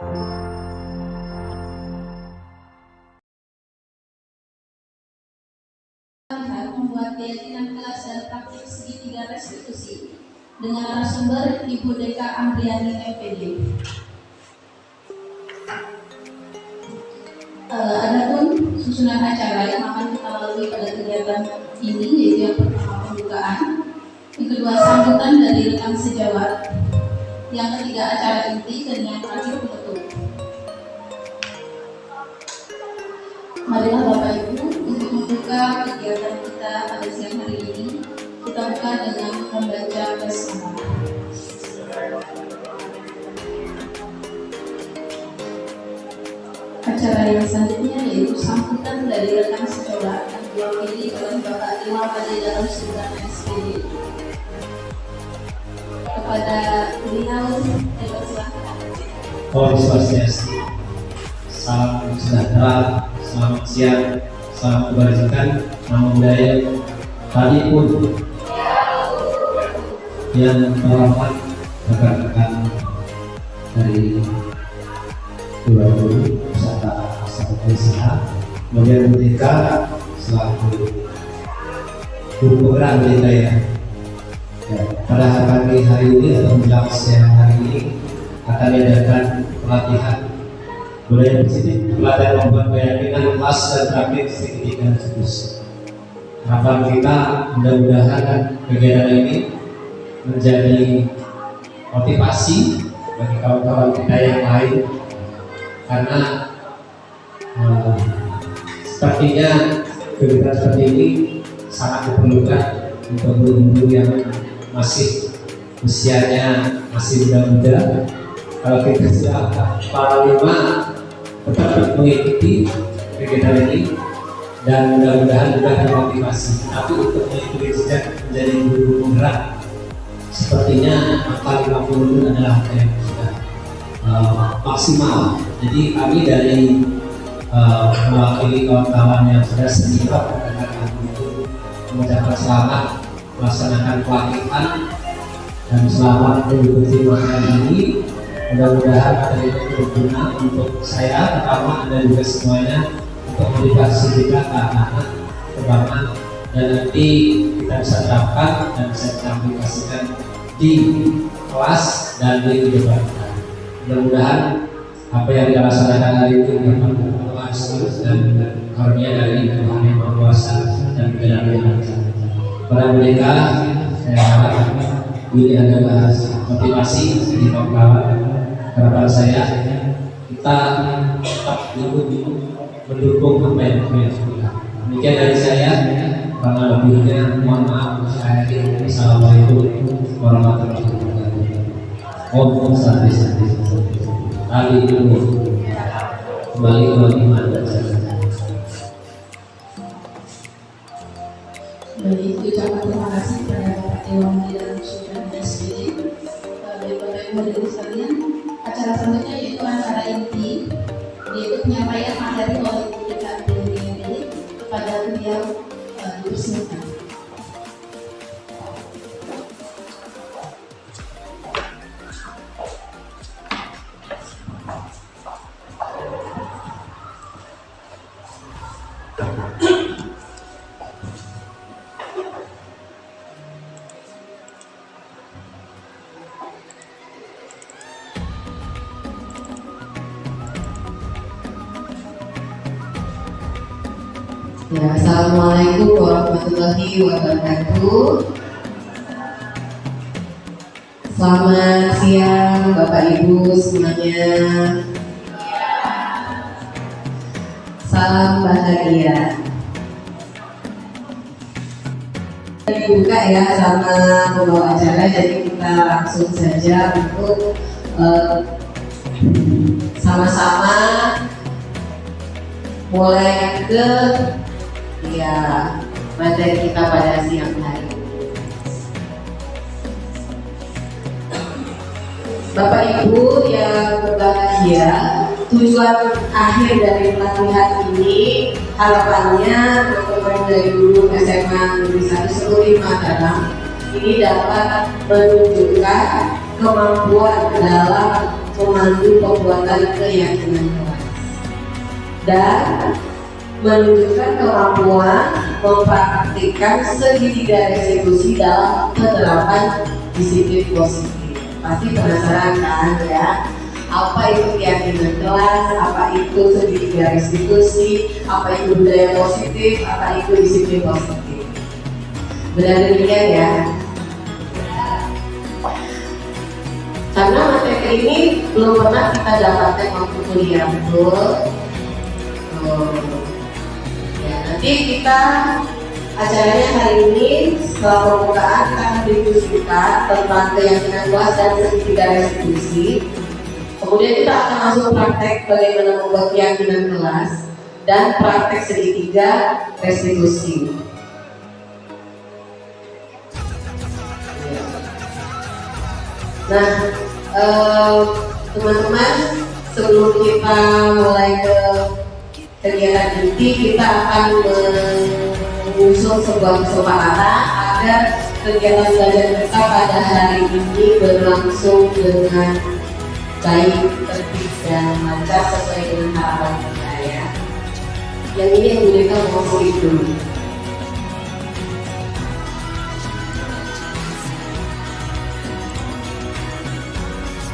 Membuat keyakinan kelas dan praktik segitiga restitusi dengan narasumber Ibu Deka Amriani MPD. Adapun susunan acara yang akan kita lalui pada kegiatan ini yaitu yang pertama pembukaan, yang kedua sambutan dari rekan sejawat, yang ketiga acara inti, dan yang terakhir penutup. Marilah Bapak Ibu untuk membuka kegiatan kita pada siang hari ini. Kita buka dengan membaca basmalah. Acara yang selanjutnya yaitu sambutan dari rekan sejawat yang diwakili oleh Bapak Iwan pada dalam Sudan SPD. Kepada beliau, silakan. Om Swastiastu, salam sejahtera, selamat siang, salam kebajikan, nama budaya, tadi pun yang terhormat rekan-rekan dari dua guru beserta asisten sehat, kemudian Merdeka selaku guru penggerak Merdeka ya. Pada pagi hari ini atau menjelang siang hari ini akan diadakan pelatihan budaya positif, pelatihan membuat keyakinan kelas dan praktik segitiga restitusi. Harapan kita mudah-mudahan kegiatan ini menjadi motivasi bagi kawan-kawan kita yang lain, karena sepertinya kegiatan seperti ini sangat diperlukan untuk guru-guru yang masih usianya masih muda-muda. Kalau kita sudah para lima tetap mengikuti kegiatan ini dan mudah-mudahan juga termotivasi. Tapi untuk mengikuti sejak menjadi guru penggerak, sepertinya angka 50 itu adalah angka yang sudah maksimal. Jadi kami dari mewakili kawan-kawan yang sudah senior untuk mengucapkan selamat melaksanakan pelatihan dan selamat mengikuti materi ini. Mudah-mudahan materi ini berguna untuk saya pertama dan juga semuanya, untuk motivasi kita ke anak-anak terutama, dan nanti kita bisa terapkan dan bisa kita aplikasikan di kelas dan di kehidupan kita. Mudah-mudahan apa yang kita laksanakan hari ini dapat bermanfaat dan karunia dari Tuhan Yang Maha Kuasa dan kebenaran. Para Merdeka, saya harap ini adalah motivasi bagi kawan-kawan. Harapan saya kita tetap mendukung apa yang kita. Demikian dari saya. Karena lebihnya mohon maaf. Assalamualaikum warahmatullahi wabarakatuh. Om Swastiastu. Tadi dulu kembali ke iman dan Baik, ucapan terima kasih kepada Bapak Dewan di dalam Sudan SPD. Bapak Ibu hadirin sekalian, acara selanjutnya yaitu acara inti, yaitu penyampaian materi oleh Ibu Deka Amriani kepada beliau dipersilakan. Ya, Assalamualaikum warahmatullahi wabarakatuh. Selamat siang Bapak Ibu semuanya. Salam bahagia. Dibuka ya sama pembawa acara, jadi kita langsung saja untuk sama-sama mulai ke materi kita pada siang hari ini. Bapak Ibu yang berbahagia, tujuan akhir dari pelatihan ini harapannya teman-teman dari guru SMA Negeri 1 seluruh Mataram ini dapat menunjukkan kemampuan dalam memandu pembuatan keyakinan kelas dan menunjukkan kemampuan mempraktikkan segitiga restitusi dalam penerapan disiplin positif. Pasti penasaran kan ya? Apa itu keyakinan kelas, apa itu segitiga restitusi, apa itu budaya positif, apa itu disiplin positif. Benar demikian ya? Karena materi ini belum pernah kita dapatkan waktu kuliah, betul? Ya, nanti kita acaranya hari ini setelah pembukaan kita akan diskusikan tentang keyakinan kelas dan segitiga restitusi. Kemudian kita akan langsung praktek bagaimana membuat keyakinan kelas dan praktek segitiga restitusi. Nah, teman-teman, sebelum kita mulai ke kegiatan inti, kita akan mengusung sebuah kesepakatan agar kegiatan belajar kita pada hari ini berlangsung dengan baik, tertib, dan lancar sesuai dengan harapan kita ya. Yang ini yang mereka mau sulit dulu.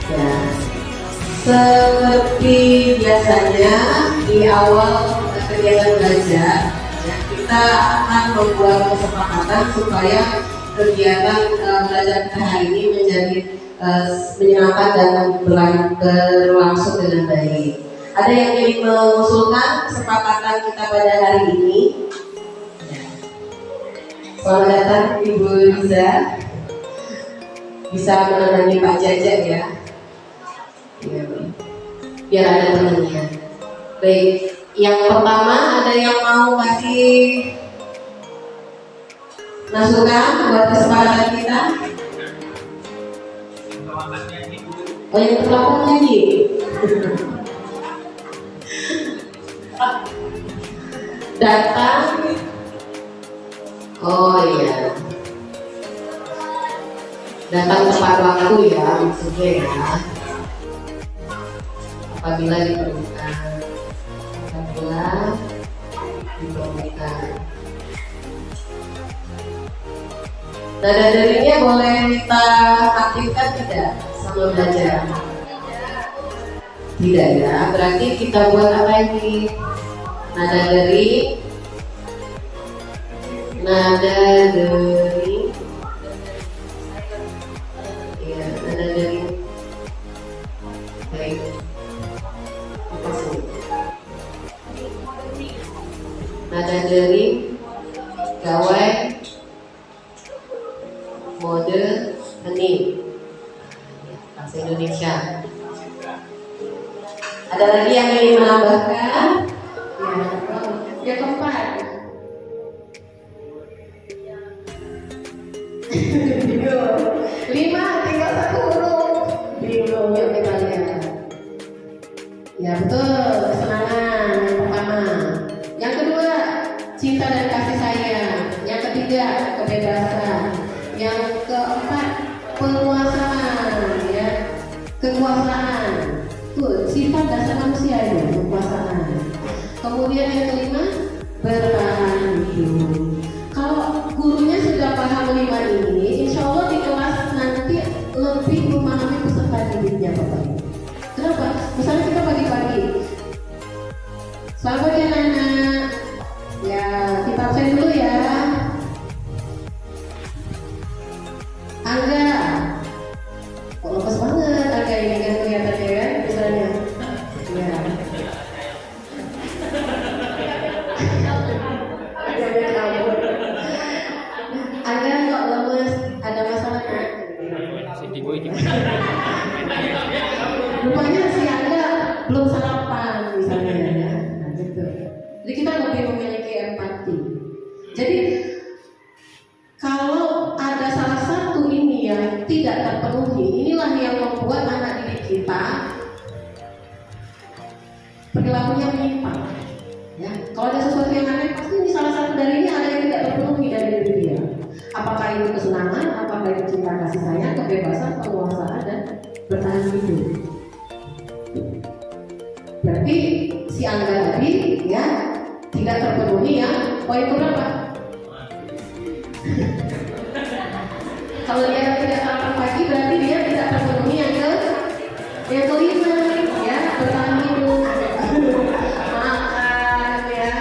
Ya, seperti biasanya di awal kegiatan belajar ya, kita akan membuat kesepakatan supaya kegiatan belajar kita hari ini menjadi menyenangkan dan berlangsung dengan baik. Ada yang ingin mengusulkan kesepakatan kita pada hari ini? Ya. Selamat datang Ibu Riza. Bisa menemani Pak Jaja ya. Ya, biar ada temannya. Baik, yang pertama ada yang mau kasih masukan buat kesepakatan kita? Oh, yang pertama nyanyi. Datang. Oh iya. Datang tepat waktu ya, maksudnya ya. Apabila diperlukan, Nada derinya boleh kita aktifkan tidak sama belajar? Tidak ya, berarti kita buat apa ini? Nada deri, ya, nada deri. Baik. Nada dering, gawai, mode, hening, bahasa Indonesia. Ada lagi yang ingin menambahkan? Ya, yang keempat. Lima, tinggal satu huruf. Bingung ya kita lihat. Ya betul, kesenangan yang pertama. Yang kedua, cinta dan kasih sayang. Yang ketiga, kebebasan. Yang keempat, penguasaan, ya, kekuasaan. Tuh, sifat dasar manusia itu, kekuasaan. Kemudian yang kelima, bertahan hidup. Kalau gurunya sudah paham lima ini, insya Allah di kelas nanti lebih memahami peserta didiknya, Bapak Ibu. Kenapa? Misalnya kita pagi-pagi, selamat pagi anak-anak. Ya, kita absen dulu ya. Angga, kok lepas banget Angga ini kan kelihatannya kan, misalnya. Ya. Angga kok lemes, ada masalah kan? Rupanya si Angga belum sarapan misalnya ya. Nah, gitu. Jadi kita lebih memiliki empati. Jadi kalau ada salah satu ini yang tidak terpenuhi, inilah yang membuat anak didik kita perilakunya menyimpang. Ya, kalau ada sesuatu yang aneh, pasti ini salah satu dari ini ada yang tidak terpenuhi dari diri dia. Apakah itu kesenangan, apakah itu cinta kasih sayang, kebebasan, penguasaan dan bertahan hidup. Berarti si Angga tadi ya tidak terpenuhi yang poin berapa? Kalau dia tidak sarapan pagi berarti dia tidak terpenuhi yang kelima ya, bertahan hidup, makan ya,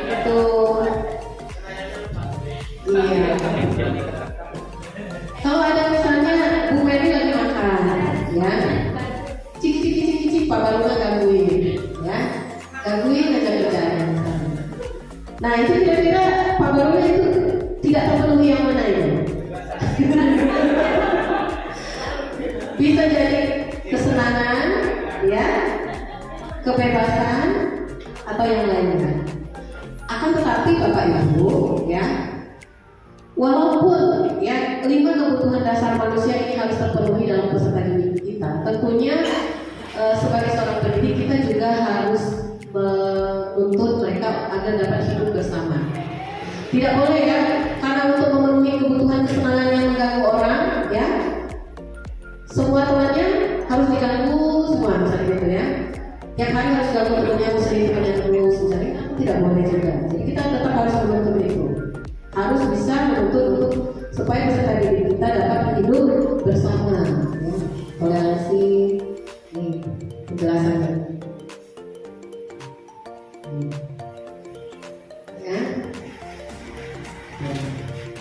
itu iya. Kalau ada misalnya Bu Mary lagi makan ya, cik Pak Baru gangguin ya, gangguin aja kerjaan. Nah itu kira-kira Pak Baru itu tidak terpenuhi yang mana itu? Bisa jadi kesenangan, ya, kebebasan, atau yang lainnya. Akan tetapi Bapak Ibu, ya, walaupun ya 5 kebutuhan dasar manusia ini harus terpenuhi dalam peserta didik kita, tentunya sebagai seorang pendidik kita juga harus menuntut mereka agar dapat hidup bersama. Tidak boleh ya, karena untuk memenuhi kebutuhan kesenangan yang mengganggu orang, ya, semua temannya harus diganggu semua, misalnya gitu ya. Yang hari harus ganggu temannya, temannya terus, misalnya, tidak boleh juga. Jadi kita tetap harus menuntut itu, harus bisa menuntut untuk supaya peserta didik kita dapat hidup bersama, ya. Toleransi, nih penjelasannya.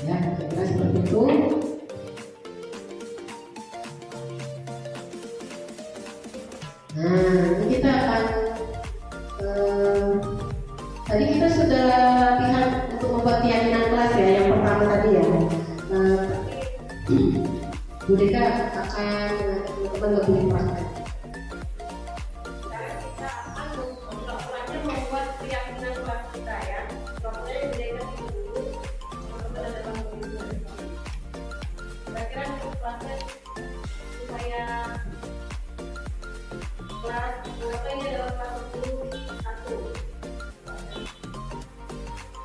Ya, kira-kira seperti itu. Nah, ini kita akan tadi kita sudah lihat untuk membuat keyakinan kelas ya, yang pertama tadi ya. Bu Deka akan teman-teman lebih praktek. Kita akan membuat keyakinan kelas kita ya. Contohnya Bu Deka dulu, teman-teman ada bangun dulu. Kira-kira untuk kelasnya supaya kelas berapa ini adalah kelas 11.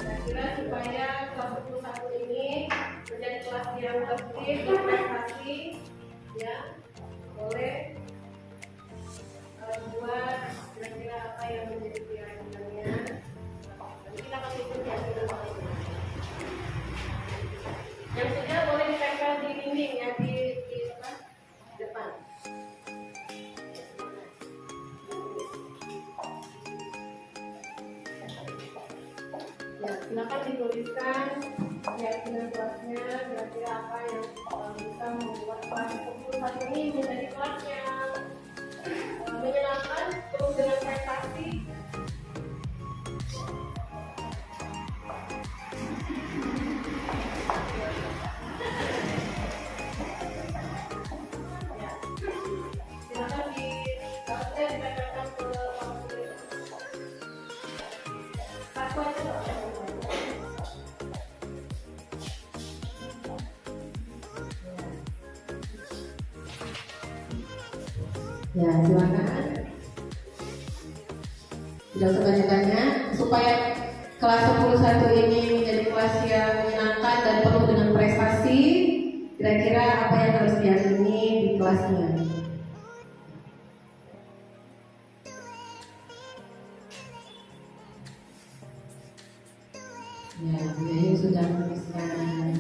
Kira-kira supaya kelas 11 ini menjadi kelas yang tertib, berprestasi, ya, boleh buat kira-kira apa yang menjadi keyakinannya. Nanti kita akan ikut keyakinan itu. Yang sudah boleh ditempel di dinding ya, di depan. Ya, silakan dituliskan keyakinan kelasnya, kira-kira apa yang bisa membuat kelas 11 ini menjadi kelas yang menyenangkan, penuh dengan prestasi. Ya, silakan ditempelkan ke satu aja. Ya, silakan. Tidak sebanyak-banyak supaya kelas 11 ini menjadi kelas yang menyenangkan dan penuh dengan prestasi. Kira-kira apa yang harus diyakini di kelasnya? Ya, ini sudah menuliskan.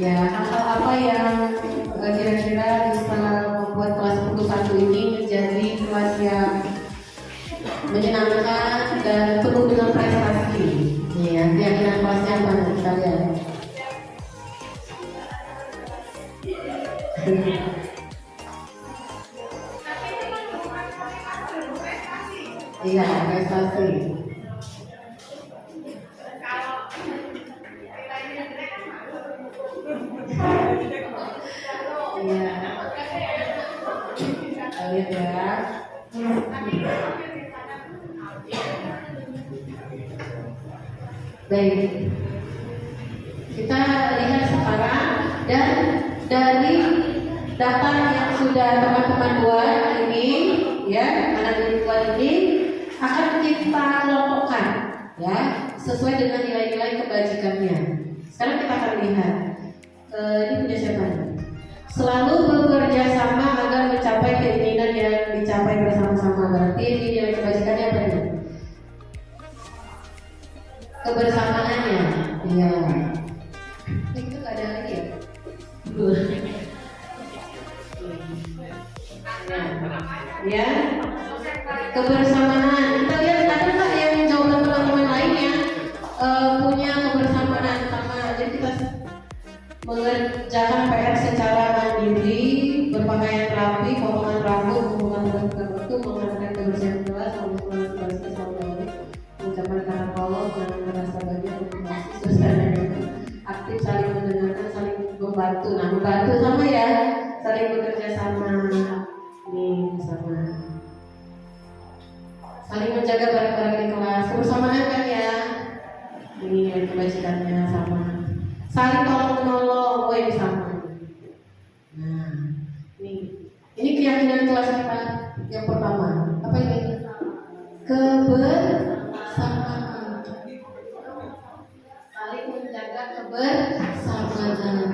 Ya, hal apa yang kira-kira bisa membuat kelas 11 ini menjadi kelas yang menyenangkan dan penuh dengan prestasi? Ya, keyakinan kelasnya apa kita lihat? Iya, prestasi. Iya. lihat ya. Baik, kita lihat sekarang dan dari data yang sudah teman-teman buat ini, ya, anak didik buat ini akan kita kelompokkan, ya, sesuai dengan nilai-nilai kebajikannya. Sekarang kita akan lihat, ini punya siapa nih? Selalu bekerja sama agar mencapai keinginan yang dicapai bersama-sama. Berarti ini nilai kebajikannya apa nih? Kebersamaannya, ya. Ini kita nggak ada lagi ya? Ya, kebersamaan. Kita lihat ada nggak yang jawaban teman-teman lainnya punya kebersamaan sama. Jadi kita mengerjakan PR secara mandiri, berpakaian rapi, potongan rambut, hubungan tertentu, mengadakan kebersihan kelas, mengumpulkan kebersihan saudara, mengucapkan kata tolong, menanamkan rasa bahagia, aktif, saling mendengarkan, saling membantu. Nah, membantu sama ya, saling bekerja sama. Nih, sama. Saling menjaga barang-barang di kelas, kebersamaan kan ya. Ini kebajikannya sama. Saling tolong-menolong, ini sama. Nah, ini keyakinan kelas kita yang pertama. Apa ini? Kebersamaan. Saling menjaga kebersamaan.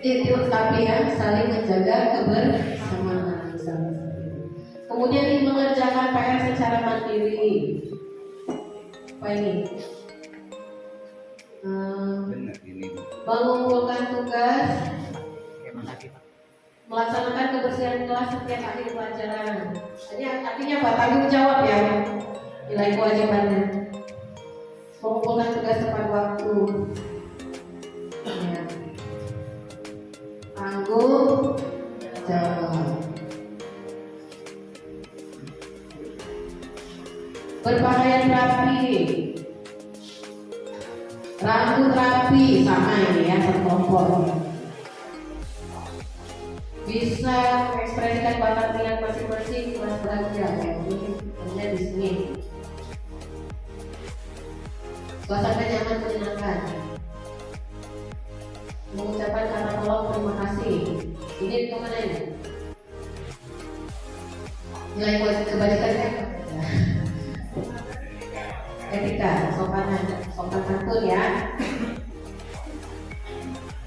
Itu tapi ya, saling menjaga kebersamaan. Kemudian ini mengerjakan PR secara mandiri. Apa ini? Mengumpulkan tugas, melaksanakan kebersihan kelas setiap akhir pelajaran. Jadi artinya apa? Tanggung jawab ya, nilai kewajibannya. Mengumpulkan tugas tepat waktu. Ya. Tanggung jawab. Berpakaian rapi, rambut rapi, sama ini ya, sekelompok. Bisa mengekspresikan bakat minat masing-masing, kelas belajar ya, ini di sini. Suasana nyaman menyenangkan. Mengucapkan kata tolong terima kasih. Ini kemana ini? Nilai kebajikannya apa? Etika, sopan santun ya.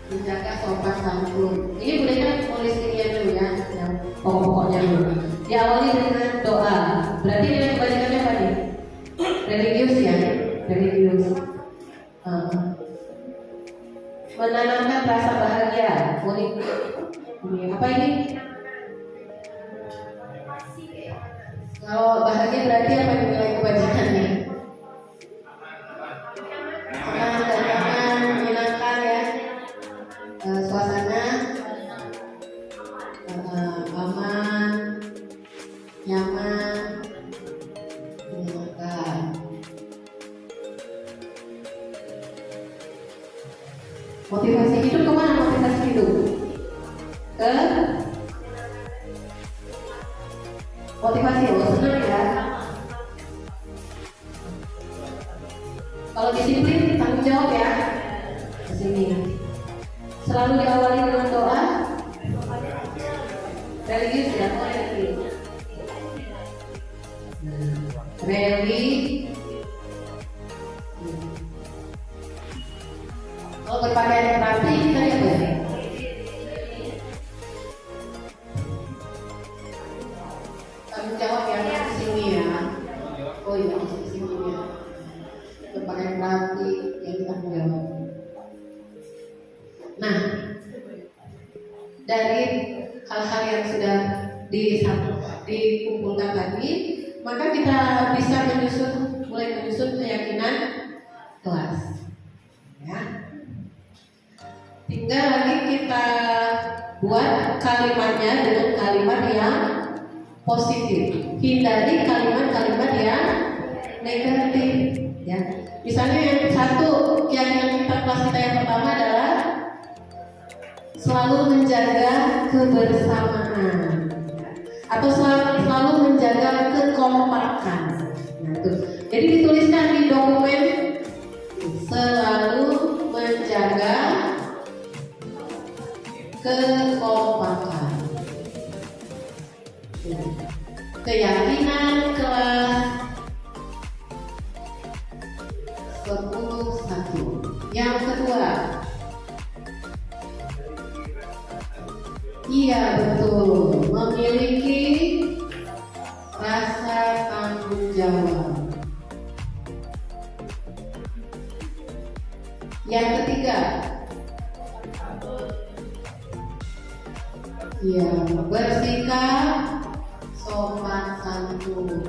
Menjaga sopan santun. Ini budaya tulis ini dulu ya, yang pokok-pokoknya dulu. Diawali dengan doa. Berarti nilai kebajikannya apa nih? Religius ya, religius. Menanamkan rasa bahagia. Ini apa ini? Kalau bahagia berarti apa nilai kebajikannya? Menyenangkan ya, suasana aman, nyaman, menyenangkan. Motivasi hidup kemana? Motivasi hidup ke motivasi, senang ya. Kalau disiplin tanggung jawab ya. Kesini. Selalu diawali dengan doa. Religius ya, religius. Kalau berpakaian rapi kita ya boleh. Tanggung jawab ya, kesini ya. Oh iya, kesini ya. Berpakaian rapi yang kita jawab. Nah, dari hal-hal yang sudah dikumpulkan tadi, maka kita bisa mulai menyusun keyakinan kelas. Ya. Tinggal lagi kita buat kalimatnya dengan kalimat yang positif. Hindari kalimat-kalimat yang negatif. Ya. Misalnya yang satu, keyakinan kita kelas kita yang pertama adalah selalu menjaga kebersamaan atau selalu menjaga kekompakan. Nah, itu. Jadi dituliskan di dokumen selalu menjaga kekompakan. Keyakinan kelas 10.1. Yang kedua, iya betul, memiliki rasa tanggung jawab. Yang ketiga, ya bersikap sopan santun.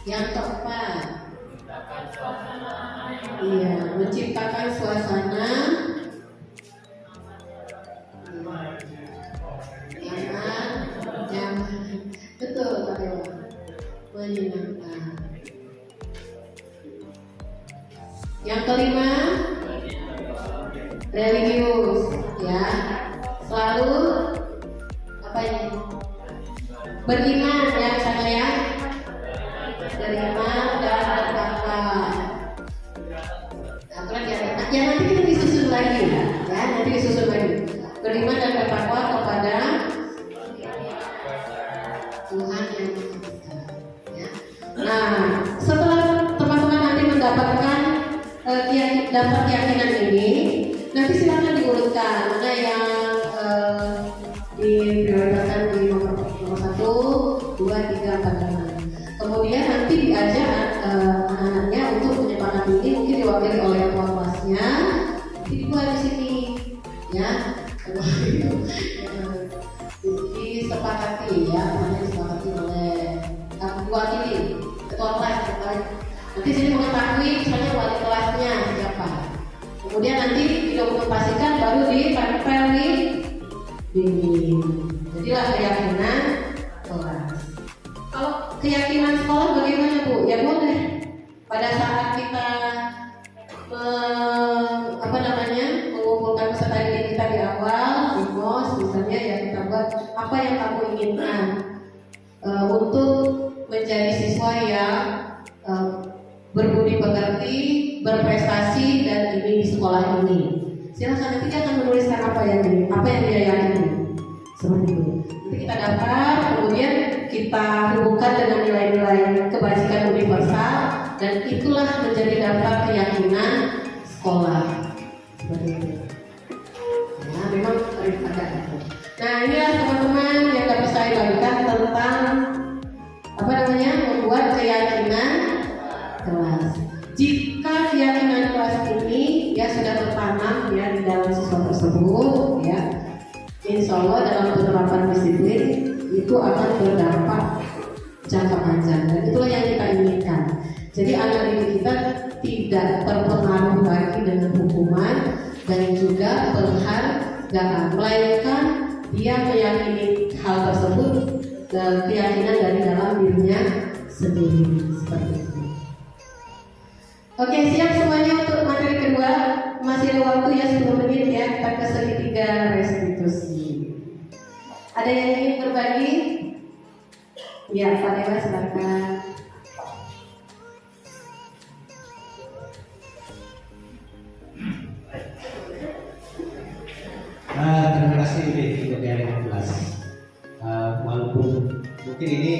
Yang keempat, iya menciptakan suasana nyaman, betul Pak Dewa, menyenangkan. Yang kelima, religius, ya, selalu apa ini? Beriman ya sana ya, beriman dan bertakwa. Aturan ya nanti kita disusun lagi ya, nanti disusun lagi. Beriman dan bertakwa kepada Tuhan yang Maha Esa. Ya. Nah, setelah teman-teman nanti mendapatkan daftar keyakinan ini, nanti silakan diurutkan mana yang diprioritaskan di nomor 1, 2, 3, 4, 5. Kemudian nanti diajak anak-anaknya untuk menyepakati ini, mungkin diwakili oleh ketua kelasnya. Nanti dibuat di sini, ya. Disepakati ya, mana disepakati oleh diwakili ketua kelas. Nanti sini mengetahui misalnya wali kelasnya siapa. Kemudian nanti didokumentasikan baru ditempel di dinding. Jadilah keyakinan kelas. Kalau keyakinan sekolah bagaimana Bu? Ya boleh. Pada saat kita mengumpulkan peserta didik kita di awal, di MOS misalnya ya kita buat apa yang kamu inginkan untuk menjadi siswa yang berbudi pekerti, berprestasi dan ini di sekolah ini. Silakan nanti dia akan menuliskan apa yang dia yakini. Seperti itu. Nanti kita daftar, kemudian kita hubungkan dengan nilai-nilai kebajikan universal dan itulah menjadi daftar keyakinan sekolah. Seperti itu. Ya, memang ada itu. Nah, inilah teman-teman yang dapat saya bagikan tentang membuat keyakinan kelas. Jika keyakinan kelas ini ya sudah tertanam ya di dalam siswa tersebut, ya, insya Allah dalam penerapan disiplin itu akan berdampak jangka panjang dan itulah yang kita inginkan. Jadi anak didik kita tidak terpengaruh lagi dengan hukuman dan juga penghargaan, melainkan dia meyakini hal tersebut dan keyakinan dari dalam dirinya sendiri seperti itu. Oke, siap semuanya untuk materi kedua. Masih ada waktu ya 10 menit ya, kita ke segitiga restitusi. Ada yang ingin berbagi? Ya, Pak Dewa silakan. Terima kasih untuk yang kelas. Walaupun mungkin ini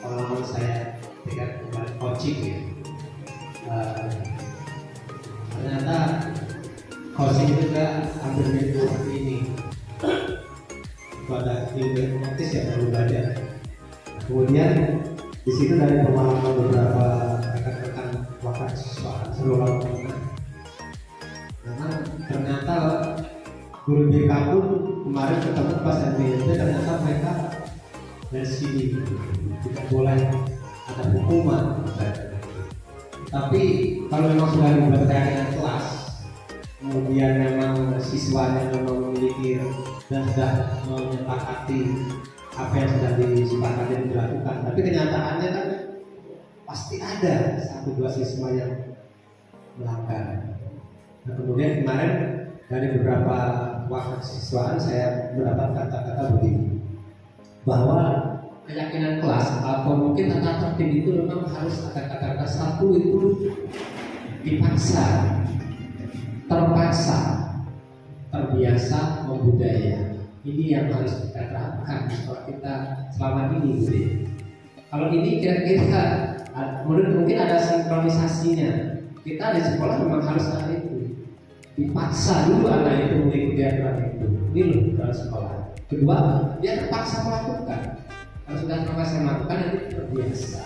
pengalaman saya dengan coaching ya. Ternyata coaching itu juga hampir mirip seperti ini. Pada ilmu praktis yang perlu belajar. Kemudian di situ dari pengalaman beberapa rekan-rekan wakil siswa seluruh dunia. Karena ternyata guru BK pun kemarin ketemu pas MBMP ternyata mereka dari sini tidak boleh ada hukuman. Tapi kalau memang sudah dibuat keyakinan kelas, kemudian memang siswanya memang memiliki dan sudah menyepakati apa yang sudah disepakati dan dilakukan, tapi kenyataannya kan pasti ada 1-2 siswa yang melanggar. Nah, kemudian kemarin dari beberapa waktu siswaan saya mendapat kata-kata begini, bahwa keyakinan kelas atau mungkin tata tertib itu memang harus ada kata-kata satu itu dipaksa, terpaksa, terbiasa, membudaya. Ini yang harus kita terapkan di sekolah kita selama ini, gitu. Kalau ini kira-kira menurut mungkin ada sinkronisasinya. Kita di sekolah memang harus ada itu, dipaksa dulu anak itu mengikuti aturan itu. Ini loh dalam sekolah. Kedua, dia terpaksa melakukan. Kalau sudah terpaksa melakukan, nanti terbiasa.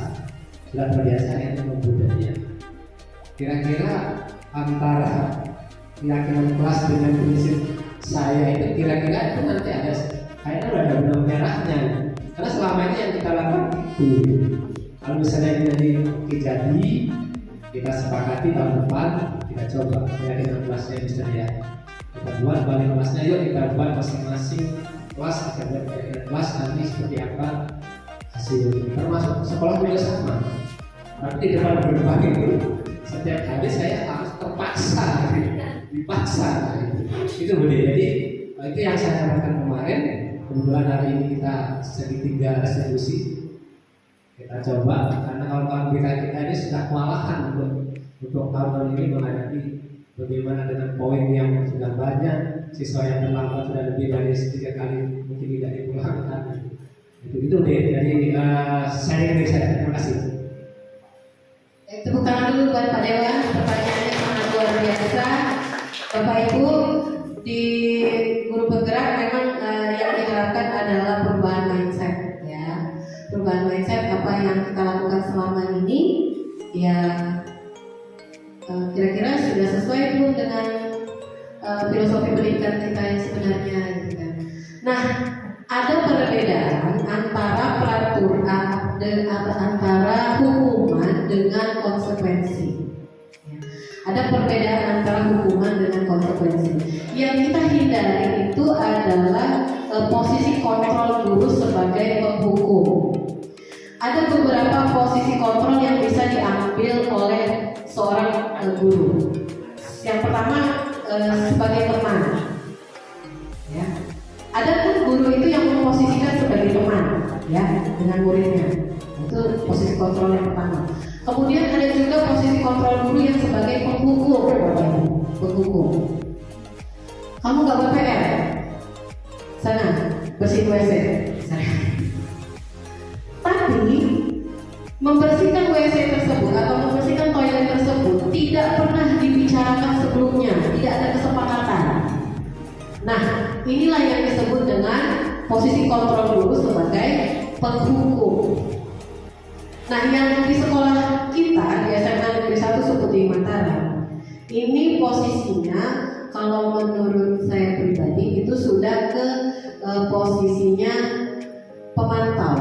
Sudah terbiasa itu membudaya. Kira-kira antara keyakinan kelas dengan prinsip saya itu kira-kira itu nanti ada kayaknya udah ada benang merahnya. Karena selama ini yang kita lakukan itu, kalau misalnya ini jadi kita sepakati tahun depan kita coba keyakinan kelasnya misalnya kita buat balik kelasnya, yuk kita buat masing-masing kelas akan keyakinan kelas nanti seperti apa hasilnya. Termasuk sekolah juga sama. Nanti di depan itu setiap hari saya harus terpaksa, dipaksa. Itu boleh. Jadi itu yang saya sampaikan kemarin. Kebetulan hari ini kita segitiga resolusi kita coba, karena kawan-kawan kita ini sudah kewalahan untuk tahun ini menghadapi bagaimana dengan poin yang sudah banyak, siswa yang terlambat sudah lebih dari 3 kali mungkin tidak dipulangkan. Itu deh dari sharing dari saya. Terima kasih. Tepuk tangan dulu buat Pak Dewan, pertanyaannya sangat luar biasa. Bapak Ibu, di guru bergerak memang yang diharapkan adalah perubahan mindset, ya. Perubahan mindset apa yang kita lakukan selama ini, ya kira-kira sudah sesuai pun dengan filosofi pendidikan kita yang sebenarnya, gitu kan. Nah, ada perbedaan antara peraturan antara hukuman dengan konsekuensi. Ada perbedaan antara hukuman dengan konsekuensi. Yang kita hindari itu adalah posisi kontrol guru sebagai penghukum. Ada beberapa posisi kontrol yang bisa diambil oleh seorang guru. Yang pertama sebagai teman. Ya. Ada pun guru itu yang memposisikan sebagai teman, ya, dengan muridnya. Itu posisi kontrol yang pertama. Kemudian ada juga posisi kontrol guru yang sebagai penghukum, penghukum. Kamu nggak ber-PR? Sana bersihin WC. Tapi membersihkan WC tersebut atau membersihkan toilet tersebut tidak pernah dibicarakan sebelumnya, tidak ada kesepakatan. Nah, inilah yang disebut dengan posisi kontrol guru sebagai penghukum. Nah, yang di sekolah kita di SMA Negeri 1 Sukuti Mataram, ini posisinya kalau menurut saya pribadi itu sudah ke posisinya pemantau.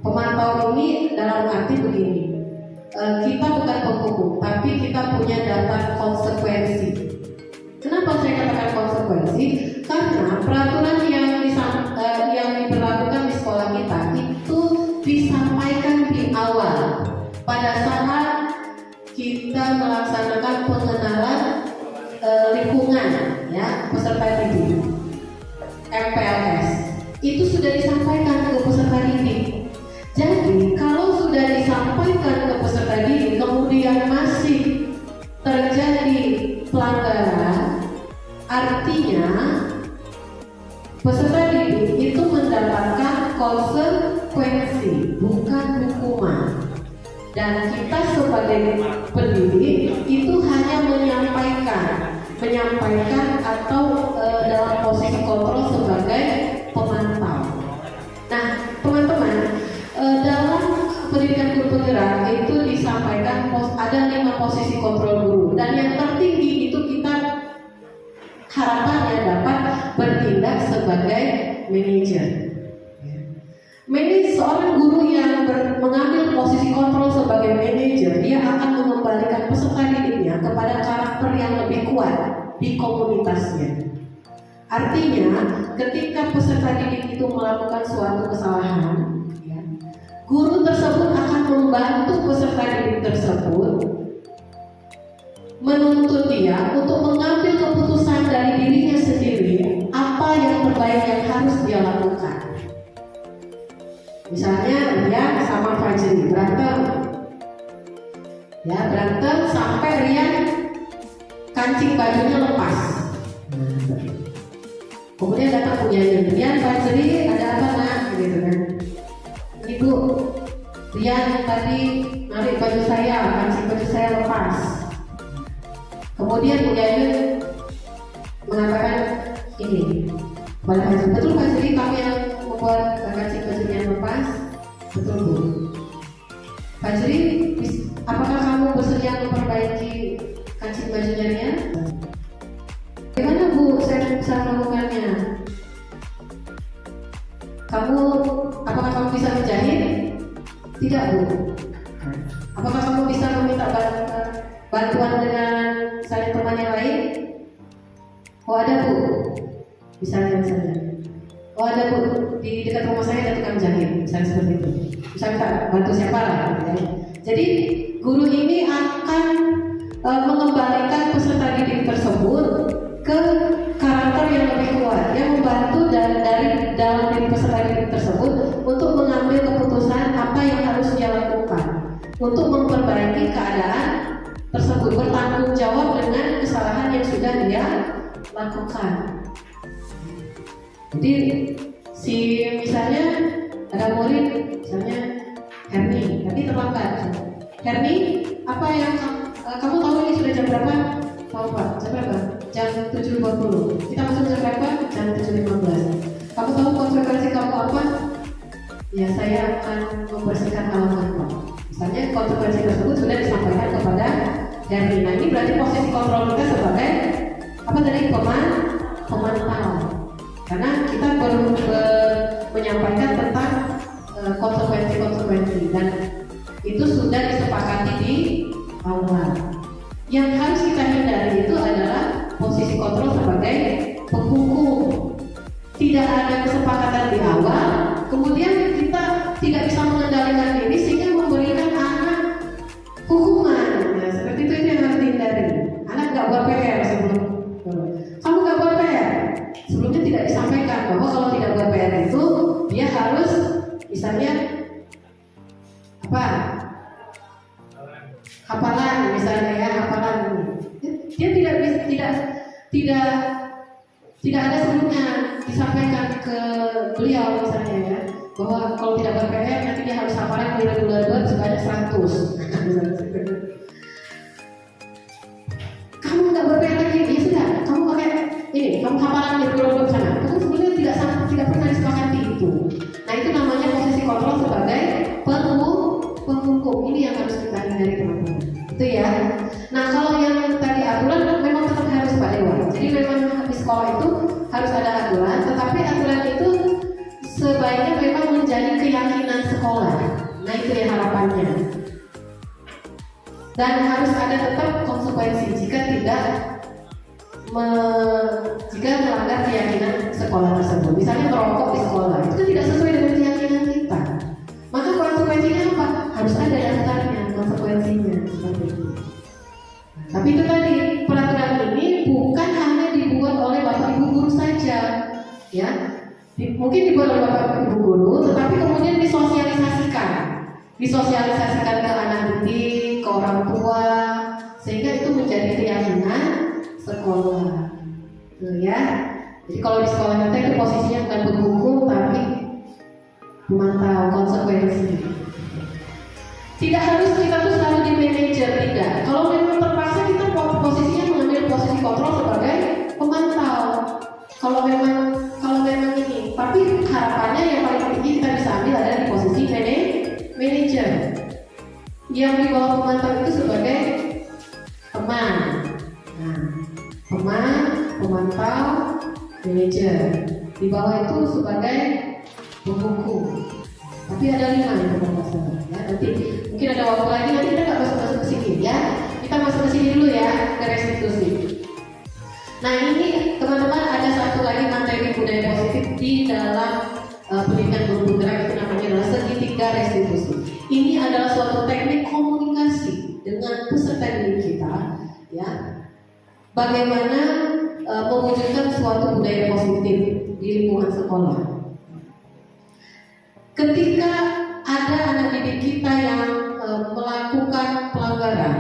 Pemantau ini dalam arti begini, kita bukan penghukum, tapi kita punya data konsekuensi. Kenapa saya katakan konsekuensi? Karena peraturan yang diberlakukan di sekolah kita itu disampaikan di awal pada saat kita melaksanakan pengenalan lingkungan, ya, peserta didik MPLS. Itu sudah disampaikan ke peserta didik. Jadi kalau sudah disampaikan ke peserta didik kemudian masih terjadi pelanggaran, artinya peserta didik itu mendapatkan konsekuensi, bukan hukuman. Dan kita sebagai pendidik itu hanya menyampaikan atau dalam posisi kontrol sebagai pemantau. Nah, teman-teman, dalam pendidikan guru penggerak itu disampaikan ada 5 posisi kontrol guru, dan yang tertinggi itu kita harapannya dapat bertindak sebagai manajer. Seorang guru yang mengambil posisi kontrol sebagai manajer, dia akan mengembalikan peserta didiknya kepada karakter yang lebih kuat di komunitasnya. Artinya, ketika peserta didik itu melakukan suatu kesalahan, ya, guru tersebut akan membantu peserta didik tersebut menuntut dia untuk mengambil keputusan dari dirinya sendiri apa yang terbaik yang harus dia lakukan. Misalnya Rian sama Fajri berantem, ya berantem sampai Rian kancing bajunya lepas. Kemudian datang punya Rian, Fajri ada apa nak? Gitu kan? Ibu, Rian tadi narik baju saya, kancing baju saya lepas. Kemudian punya mengatakan ini, betul Fajri kami yang membuat kancing bajunya lepas? Betul Bu. Fajri, apakah kamu bersedia memperbaiki kancing bajunya Rian? Bagaimana Bu saya bisa melakukannya? Apakah kamu bisa menjahit? Tidak Bu. Apakah kamu bisa meminta bantuan dengan misalnya teman yang lain? Oh ada Bu. Misalnya. Oh ada Bu, di dekat rumah saya ada tukang jahit, misalnya seperti itu. Misalnya kita bantu siapa lah, gitu ya. Jadi guru ini akan mengembalikan peserta didik tersebut ke karakter yang lebih kuat, yang membantu dari dalam diri peserta didik tersebut untuk mengambil keputusan apa yang harus dia lakukan untuk memperbaiki keadaan tersebut, bertanggung jawab dengan kesalahan yang sudah dia lakukan. Jadi misalnya ada murid, misalnya Herni terlambat. Herni, apa yang kamu tahu ini sudah jam berapa? Tahu Pak, jam berapa? Jam 7.20. Kita masuk jam berapa? Jam 7.15. Kamu tahu konsekuensi kamu apa? Ya saya akan membersihkan halaman Pak. Misalnya konsekuensi tersebut sudah disampaikan kepada Herni. Nah ini berarti posisi kontrol kita sebagai apa tadi? Pemantau. Karena kita perlu menyampaikan tentang konsekuensi dan itu sudah disepakati di awal. Yang harus kita hindari itu adalah posisi kontrol sebagai penghukum. Tidak ada kesepakatan di awal, kemudian kita tidak bisa mengendalikan diri sehingga memberikan anak hukuman. Nah, seperti itu yang harus dihindari. Anak nggak buat PR sebelum kamu nggak buat PR. Sebelumnya tidak disampaikan bahwa kalau tidak buat PR itu dia harus misalnya apa? Hafalan misalnya ya, hafalan. Dia tidak ada sebelumnya disampaikan ke beliau misalnya ya, bahwa kalau tidak ber-PR nanti dia harus hafalan bulan sebanyak 100. Kamu nggak ber-PR lagi, ya sudah, kamu pakai ini, kamu hafalan bulan sana. Kamu sebenarnya tidak pernah disepakati itu. Nah itu namanya posisi kontrol sebagai penghukum. Ini yang harus kita hindari teman-teman. Itu ya. Nah kalau yang tadi aturan memang tetap harus Pak Dewa. Jadi memang di sekolah itu harus ada aturan, tetapi aturan itu sebaiknya memang menjadi keyakinan sekolah. Nah itu yang harapannya. Dan harus ada tetap konsekuensi jika melanggar keyakinan sekolah tersebut. Misalnya merokok di sekolah itu tidak sesuai dengan keyakinan kita. Maka konsekuensinya apa? Harus ada daftarnya konsekuensinya seperti itu. Tapi itu tadi peraturan ini bukan hanya dibuat oleh Bapak Ibu guru saja, ya. Mungkin dibuat oleh Bapak Ibu guru, tetapi kemudian disosialisasikan ke anak didik, ke orang tua, sehingga itu menjadi keyakinan sekolah. Tuh ya. Jadi kalau di sekolah kita itu posisinya bukan penghukum tapi memantau konsekuensi. Tidak harus kita tuh selalu di manajer, tidak. Kalau memang terpaksa kita posisinya mengambil posisi kontrol sebagai pemantau. Kalau memang ini, tapi harapannya yang paling tinggi kita bisa ambil adalah di posisi manajer. Yang di bawah pemantau itu sebagai teman. Nah, teman, pemantau, manajer. Di bawah itu sebagai penghukum. Tapi ada 5 yang bermasalah ya. Nanti mungkin ada waktu lagi, nanti kita nggak masuk ke sini ya. Kita masuk ke sini dulu ya, ke restitusi. Nah ini teman-teman ada satu lagi materi budaya positif di dalam pendidikan guru penggerak, itu namanya adalah segitiga restitusi. Ini adalah suatu teknik komunikasi dengan peserta didik kita ya. Bagaimana mewujudkan suatu budaya positif di lingkungan sekolah. Ketika ada anak didik kita yang melakukan pelanggaran,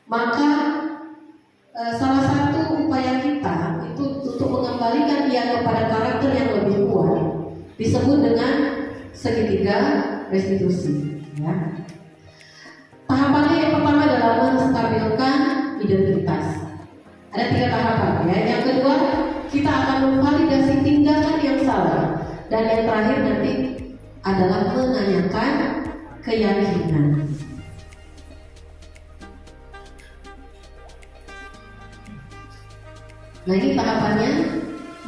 maka salah satu upaya kita itu untuk mengembalikan dia kepada karakter yang lebih kuat disebut dengan segitiga restitusi. Ya. Tahapannya yang pertama adalah menstabilkan identitas. Ada 3 tahapan. Ya. Yang kedua, kita akan memvalidasi tindakan yang salah, dan yang terakhir nanti adalah menanyakan keyakinan. Nah, ini tahapannya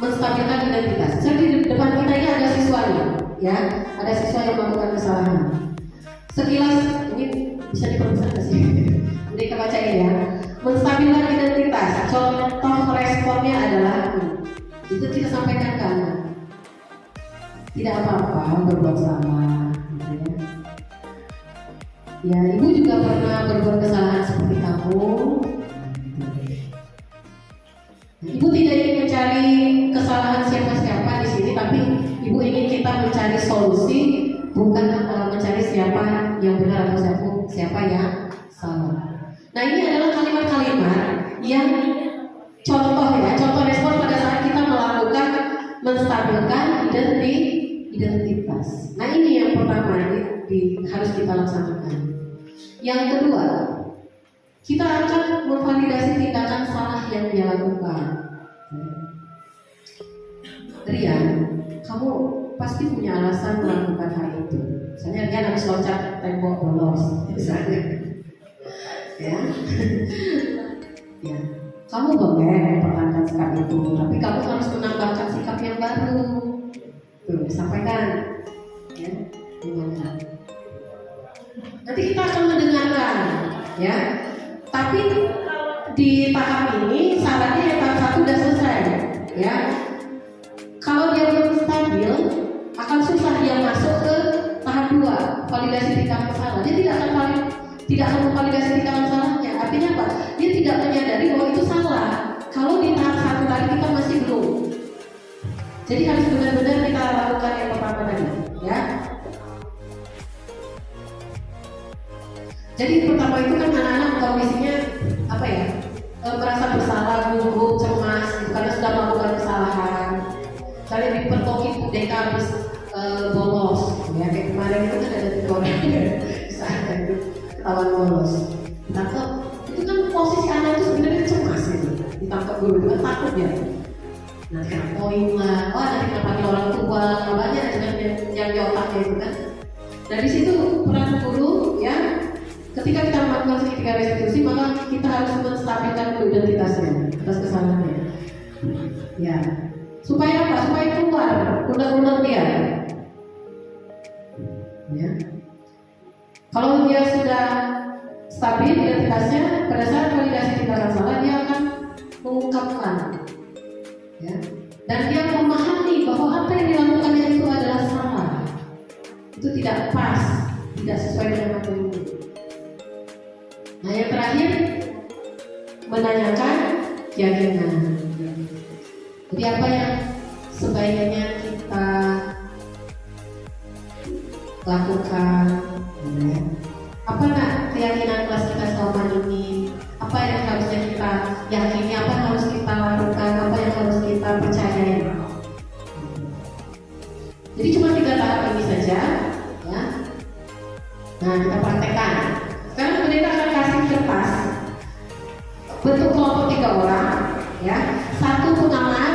menstabilkan identitas. Jadi di depan kita ini ada siswanya, ya, ada siswa yang melakukan kesalahan. Sekilas ini bisa diperbesar nggak sih? Mereka bacain ya. Menstabilkan identitas. Contoh responnya adalah itu kita sampaikan ke anak. Tidak apa-apa berbuat salah, gitu ya. Ya, ibu juga pernah berbuat kesalahan seperti kamu. Ibu tidak ingin mencari kesalahan siapa-siapa di sini, tapi ibu ingin kita mencari solusi, bukan mencari siapa yang benar atau siapa yang salah. Nah, ini adalah kalimat-kalimat yang contoh ya, contoh respon pada saat kita melakukan menstabilkan identitas. Nah, ini yang pertama harus kita laksanakan. Yang kedua, kita akan memvalidasi tindakan salah yang dia lakukan. Rian, kamu pasti punya alasan melakukan hal itu. Misalnya Rian habis loncat tembok bolos, misalnya, ya, ya. Kamu boleh mempertahankan sikap itu, tapi kamu harus menambahkan sikap yang baru. Tuh, disampaikan, ya, dengarkan. Nanti kita akan mendengarkan, ya. Tapi di tahap ini syaratnya yang tahap 1 sudah selesai, ya. Kalau dia belum stabil, akan susah dia masuk ke tahap 2, validasi tindakan salah. Dia tidak akan memvalidasi tindakan salahnya. Artinya apa? Dia tidak menyadari bahwa itu salah. Kalau di tahap 1 tadi kita masih belum. Jadi harus benar-benar kita lakukan yang pertama tadi, ya. Jadi pertama itu kan anak-anak kondisinya apa ya, merasa bersalah, gugup, cemas, karena sudah melakukan kesalahan. Kalian dipertoki DK habis bolos, ya, kayak kemarin itu kan ada 3 orang saat itu ketahuan bolos. Ditangkap, itu kan posisi anak itu sebenarnya cemas gitu, ditangkap dulu, kan takut ya. Nanti kena poin lah, nanti kena panggil orang tua, banyak yang di otaknya itu kan. Dari situ peran guru, ya. Ketika kita melakukan segitiga restitusi, maka kita harus menstabilkan identitasnya atas kesalahannya. Ya, supaya apa? Supaya keluar undang-undang dia. Ya. Kalau dia sudah stabil identitasnya, pada saat validasi tindakan salah dia akan mengungkapkan, ya. Dan dia memahami bahwa apa yang dilakukannya itu adalah salah, itu tidak pas, tidak sesuai dengan materi. Nah, yang terakhir menanyakan keyakinan. Jadi apa yang sebaiknya kita lakukan, ya? Apa keyakinan kelas kita selama ini? Apa yang harusnya kita yakini? Apa yang harus kita lakukan? Apa yang harus kita percayai? Jadi cuma 3 tahap ini saja, ya. Nah, kita praktekkan. Sekarang mereka akan kasih kertas bentuk kelompok 3 orang, ya, 1 pengamat,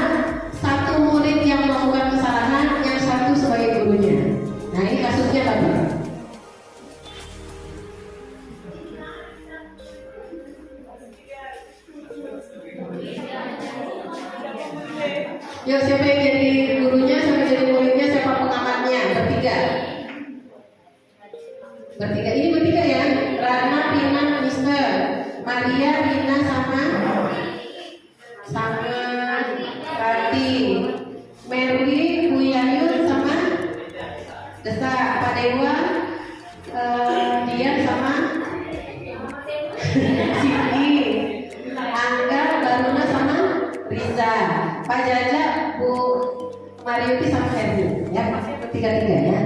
1 murid yang melakukan kesalahan, yang 1 sebagai gurunya. Nah, ini kasusnya tadi. Yuk, siapa yang jadi gurunya, siapa yang jadi muridnya, siapa pengamatnya? Bertiga. Ini bertiga ya. Rana, Pina, Mister, Maria, Rina, sama Rati, Merwi, Bu Yayun, sama Desa, Pak Dewa, Dian, sama Siti. Bu Mariuti sama Ferdi ya, bertiga-tiganya.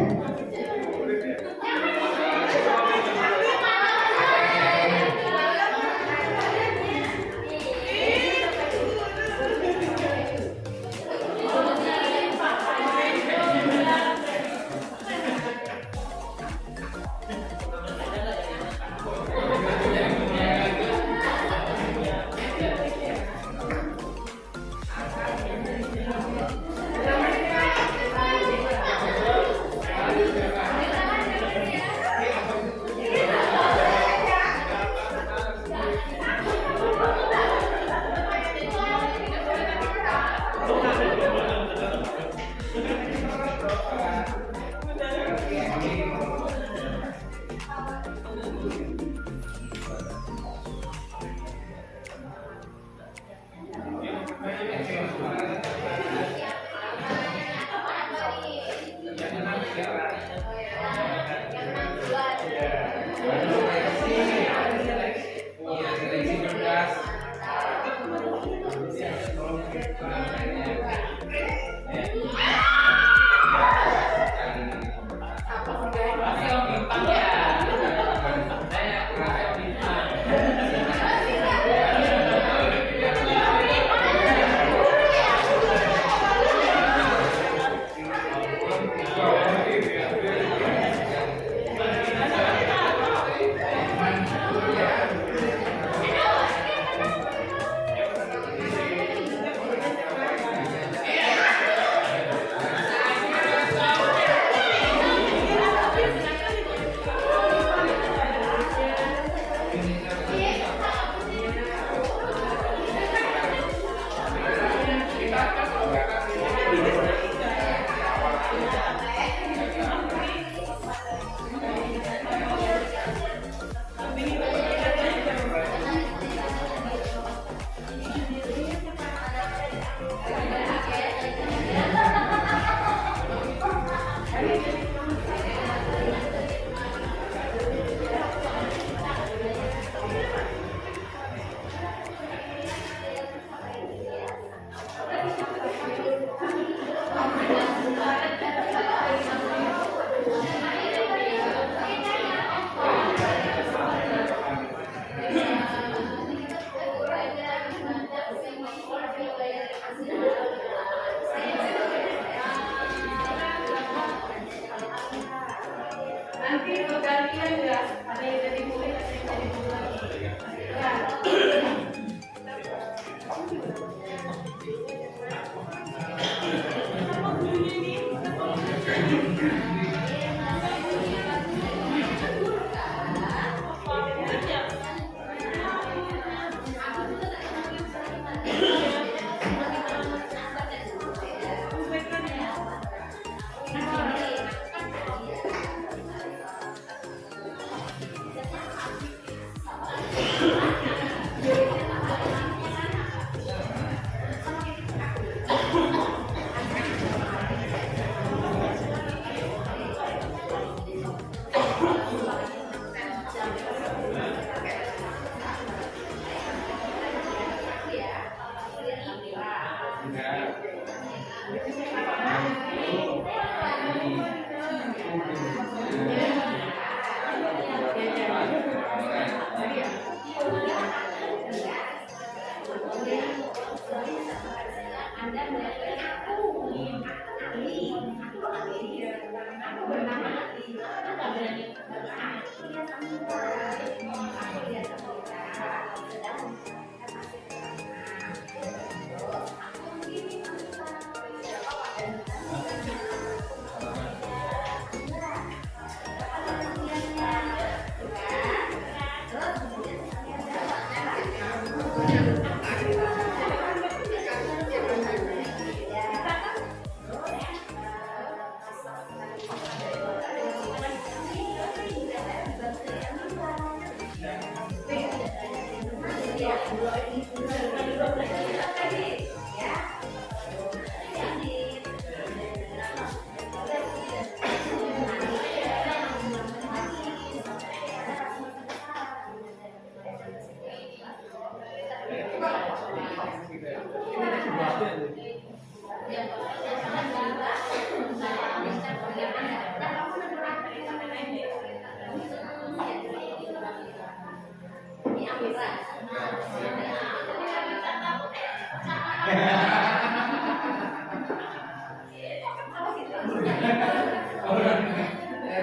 Nanti pergantian ya, ada yang jadi murid, ada yang jadi guru lagi. Ya.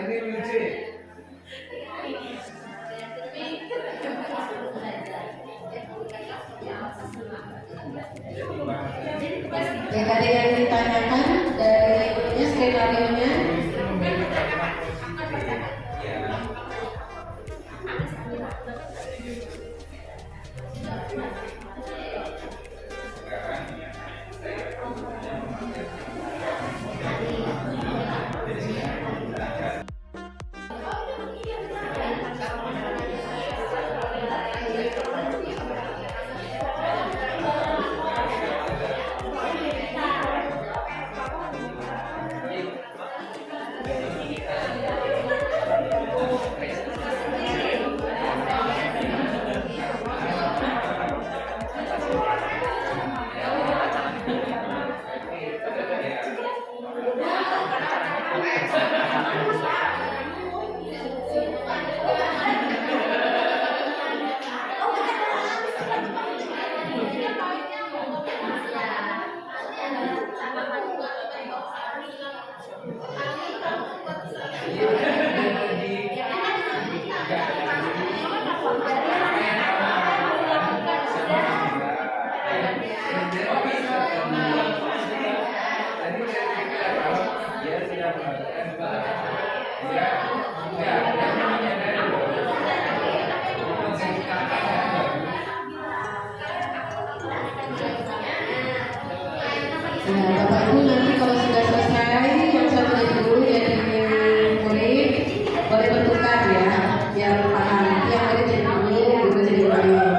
Ini lucu. Yang ada yang ditanyakan dari itunya skenario-nya. Nah, Bapak Ibu nanti kalau sudah selesai, yang satu jadi guru jadi murid, boleh bertukar ya, yang paham, yang murid jadi guru jadi murid.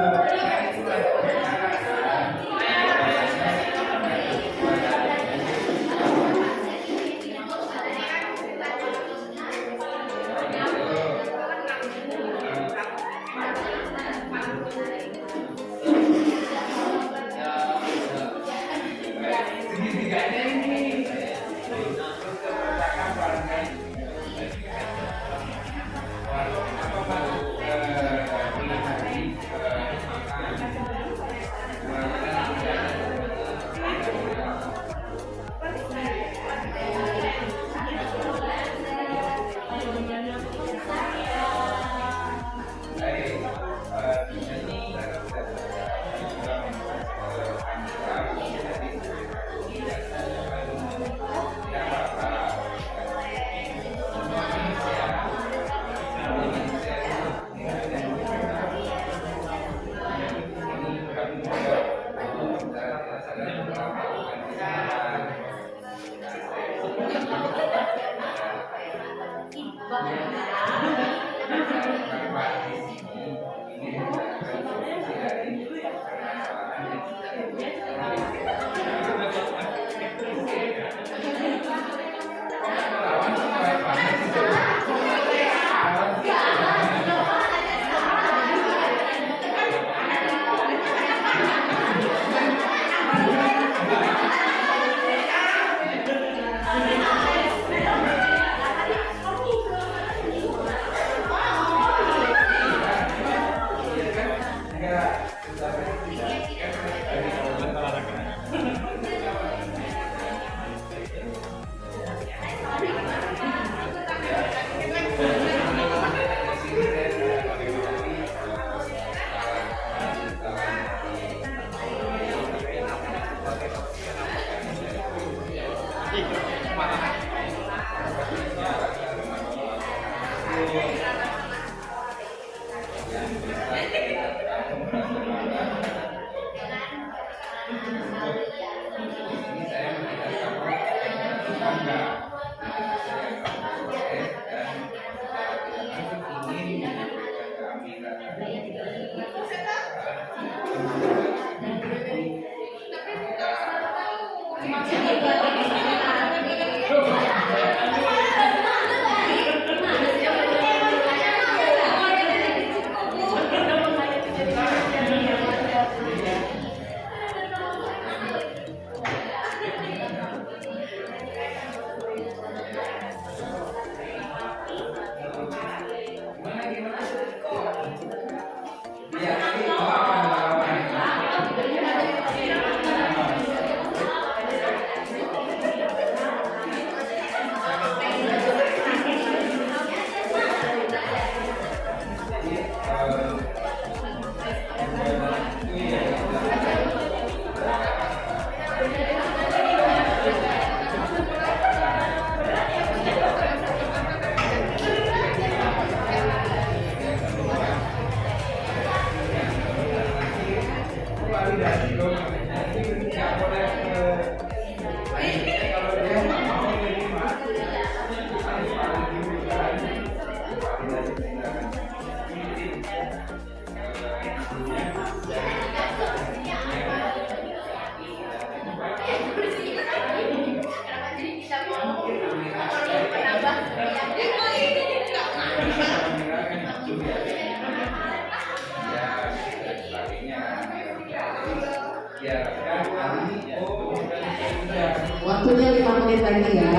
menit lagi ya.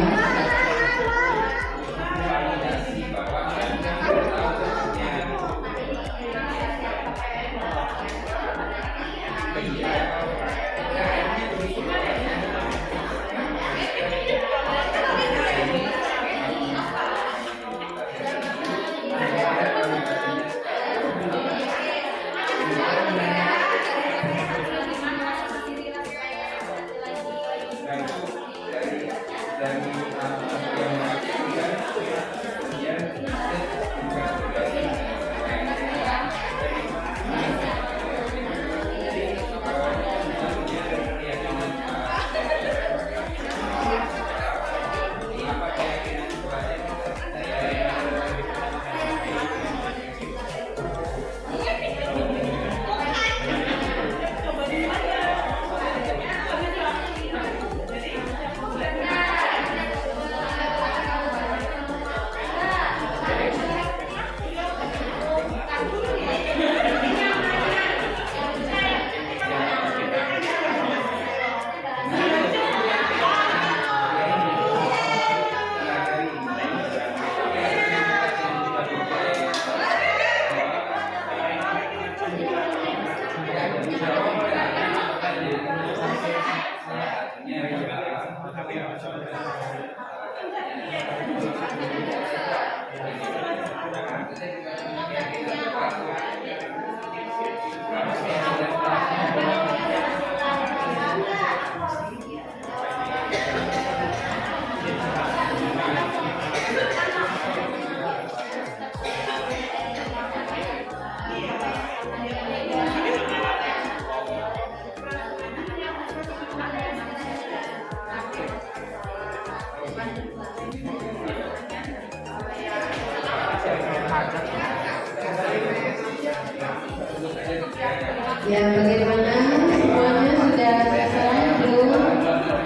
Ya, bagaimana semuanya sudah selesai belum?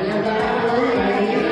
Yang belum baik.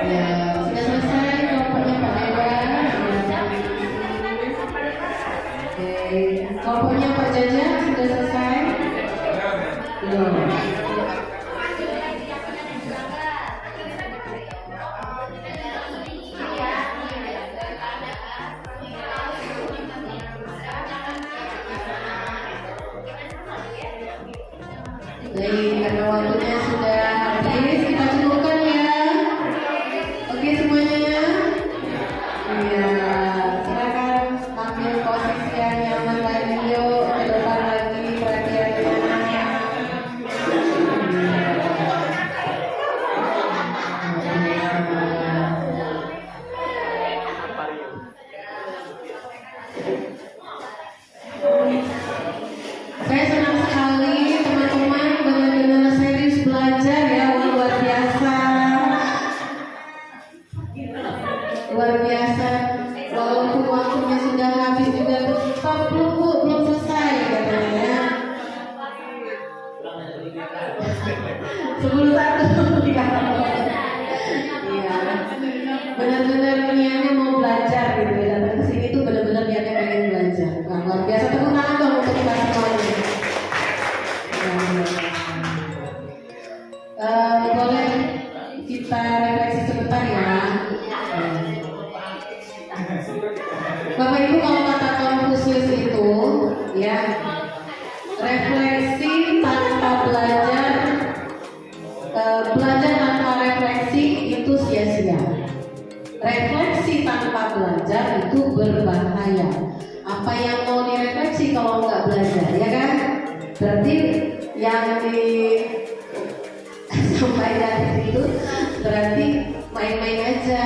Ya, sudah selesai kelompoknya Pak Dewan. Oke, kelompoknya Pak Jaja sudah selesai? Belum. Baik, karena waktunya sudah habis, kita cukupkan ya. Oke semuanya. Iya, silakan ambil posisi yang nyaman lagi yuk. Ke depan lagi perhatiannya. 10 tahun iya. Benar-benar niatnya mau belajar gitu ya, datang ke sini tuh benar-benar niatnya pengen belajar. Nah, luar biasa, tepuk tangan dong untuk kita semuanya. Boleh kita refleksi sebentar ya. Bapak Ibu, kalau kata Konfusius itu ya, refleksi tanpa belajar, belajar tanpa refleksi itu sia-sia. Refleksi tanpa belajar itu berbahaya. Apa yang mau direfleksi kalau nggak belajar, ya kan? Berarti yang disampaikan itu berarti main-main aja.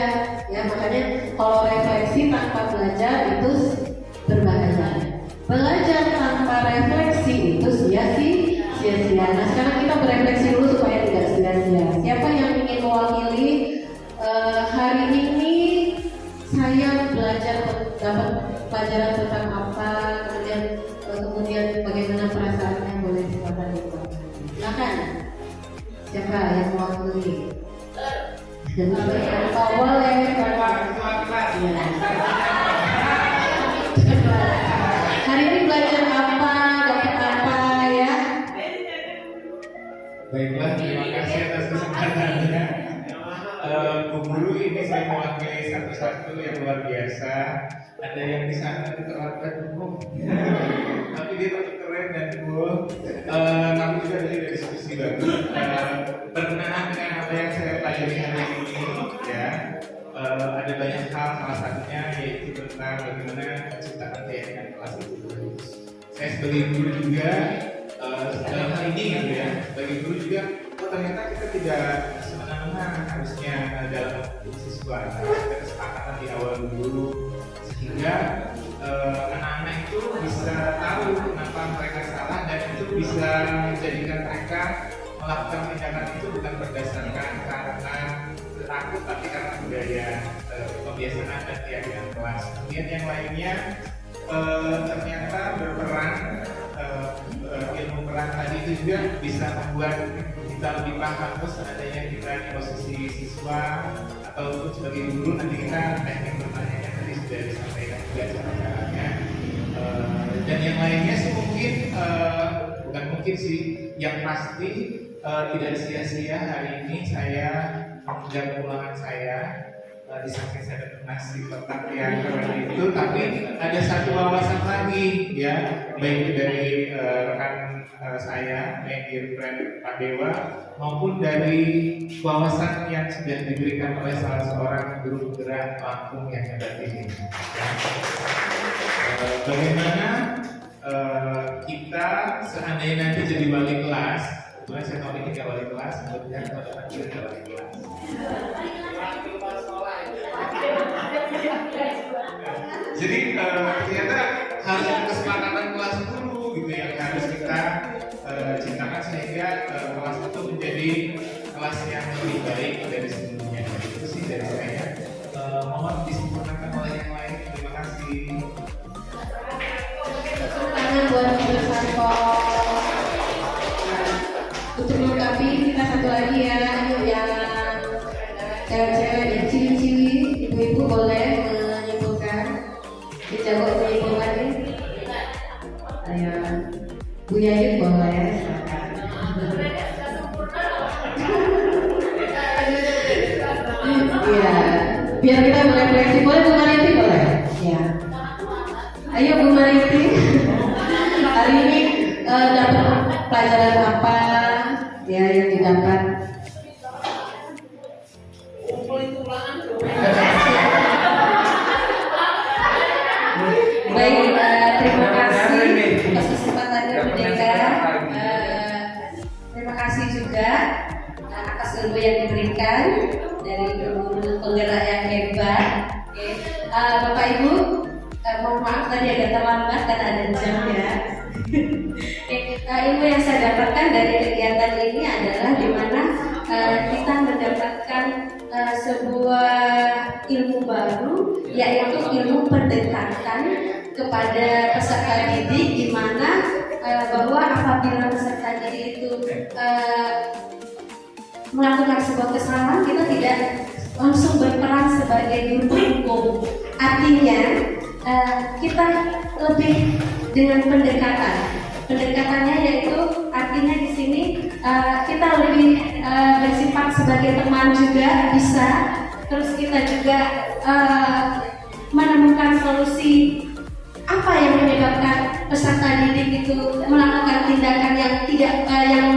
Ya, makanya kalau refleksi tanpa belajar itu berbahaya. Belajar tanpa refleksi itu sia-sia. Nah, sekarang kita berefleksi dulu supaya tidak sia-sia. Siapa yang ingin mewakili hari ini? Saya belajar dapat pelajaran tentang apa, kemudian bagaimana perasaannya, boleh silakan diucapkan. Silakan. Siapa yang mewakili? Dan boleh. Hari ini belajar apa, dapat apa ya? Baiklah, terima kasih atas kesempatannya. Bu Guru, ini saya mewakili satu-satu yang luar biasa. Ada yang di sana diterapkan hukum, tapi dia tetap keren dan cool. Kami juga dari diskusi bagus. Berkenaan dengan apa yang saya pelajari hari ini, ya, ada banyak hal. Salah satunya yaitu tentang bagaimana menciptakan keyakinan kelas itu. Saya sebagai guru juga dalam hal ini gitu ya, sebagai guru juga, ternyata kita tidak semena-mena harusnya dalam siswa. Kita kesepakatan di awal dulu sehingga anak-anak itu bisa tahu kenapa mereka salah dan itu bisa menjadikan mereka melakukan tindakan itu bukan berdasarkan karena takut tapi karena budaya kebiasaan dan keyakinan kelas. Kemudian yang lainnya ternyata berperan ilmu peran tadi itu juga bisa membuat kita lebih paham terus adanya kita di posisi siswa atau sebagai guru. Nanti kita teknik bertanya tadi sudah disampaikan juga cara-caranya. Dan yang lainnya sih mungkin bukan mungkin sih, yang pasti tidak sia-sia hari ini saya mengejar pulangan saya. Di samping saya dapat nasi kotak yang keren itu, tapi ada satu wawasan lagi ya, baik dari rekan saya, baik dari friend Pak Dewa maupun dari wawasan yang sudah diberikan oleh salah seorang guru penggerak Lampung yang hebat ini. Ya. Bagaimana kita seandainya nanti jadi wali kelas, kebetulan saya tahun ini nggak wali kelas, kemudian kalau depan kita wali kelas. Jadi ternyata harus ada kesepakatan kelas dulu gitu yang harus kita ciptakan sehingga kelas itu menjadi kelas yang lebih baik dari sebelumnya. Itu sih dari saya. Mohon disempurnakan oleh yang lain. Terima kasih. Tangan buat Ibu Sanko. Untuk melengkapi kita satu lagi ya, yuk yang cewek-cewek yang ciwi-ciwi, ibu-ibu boleh menyimpulkan. Dijago menyimpulkan nih. Ayo, Bu Yayut boleh. Iya, biar kita berefleksi. Boleh Bu Mariti boleh? Ya. Ayo Bu Mariti. Hari ini dapat pelajaran apa ya yang didapat? Baik, terima kasih atas kesempatannya Bu Deka. Terima kasih juga atas ilmu yang diberikan dari guru penggerak yang hebat. Oke. Bapak Ibu, mohon maaf tadi agak terlambat karena ada jam ya. Ilmu yang saya dapatkan dari kegiatan ini adalah di mana kita mendapatkan sebuah ilmu baru, yaitu ilmu pendekatan kepada peserta didik, di mana bahwa apabila peserta didik itu itu melakukan sebuah kesalahan, kita tidak langsung berperan sebagai guru penghukum. Artinya kita lebih dengan pendekatan. Pendekatannya yaitu artinya di sini kita lebih bersifat sebagai teman juga bisa. Terus kita juga menemukan solusi apa yang menyebabkan peserta didik itu melakukan tindakan yang tidak yang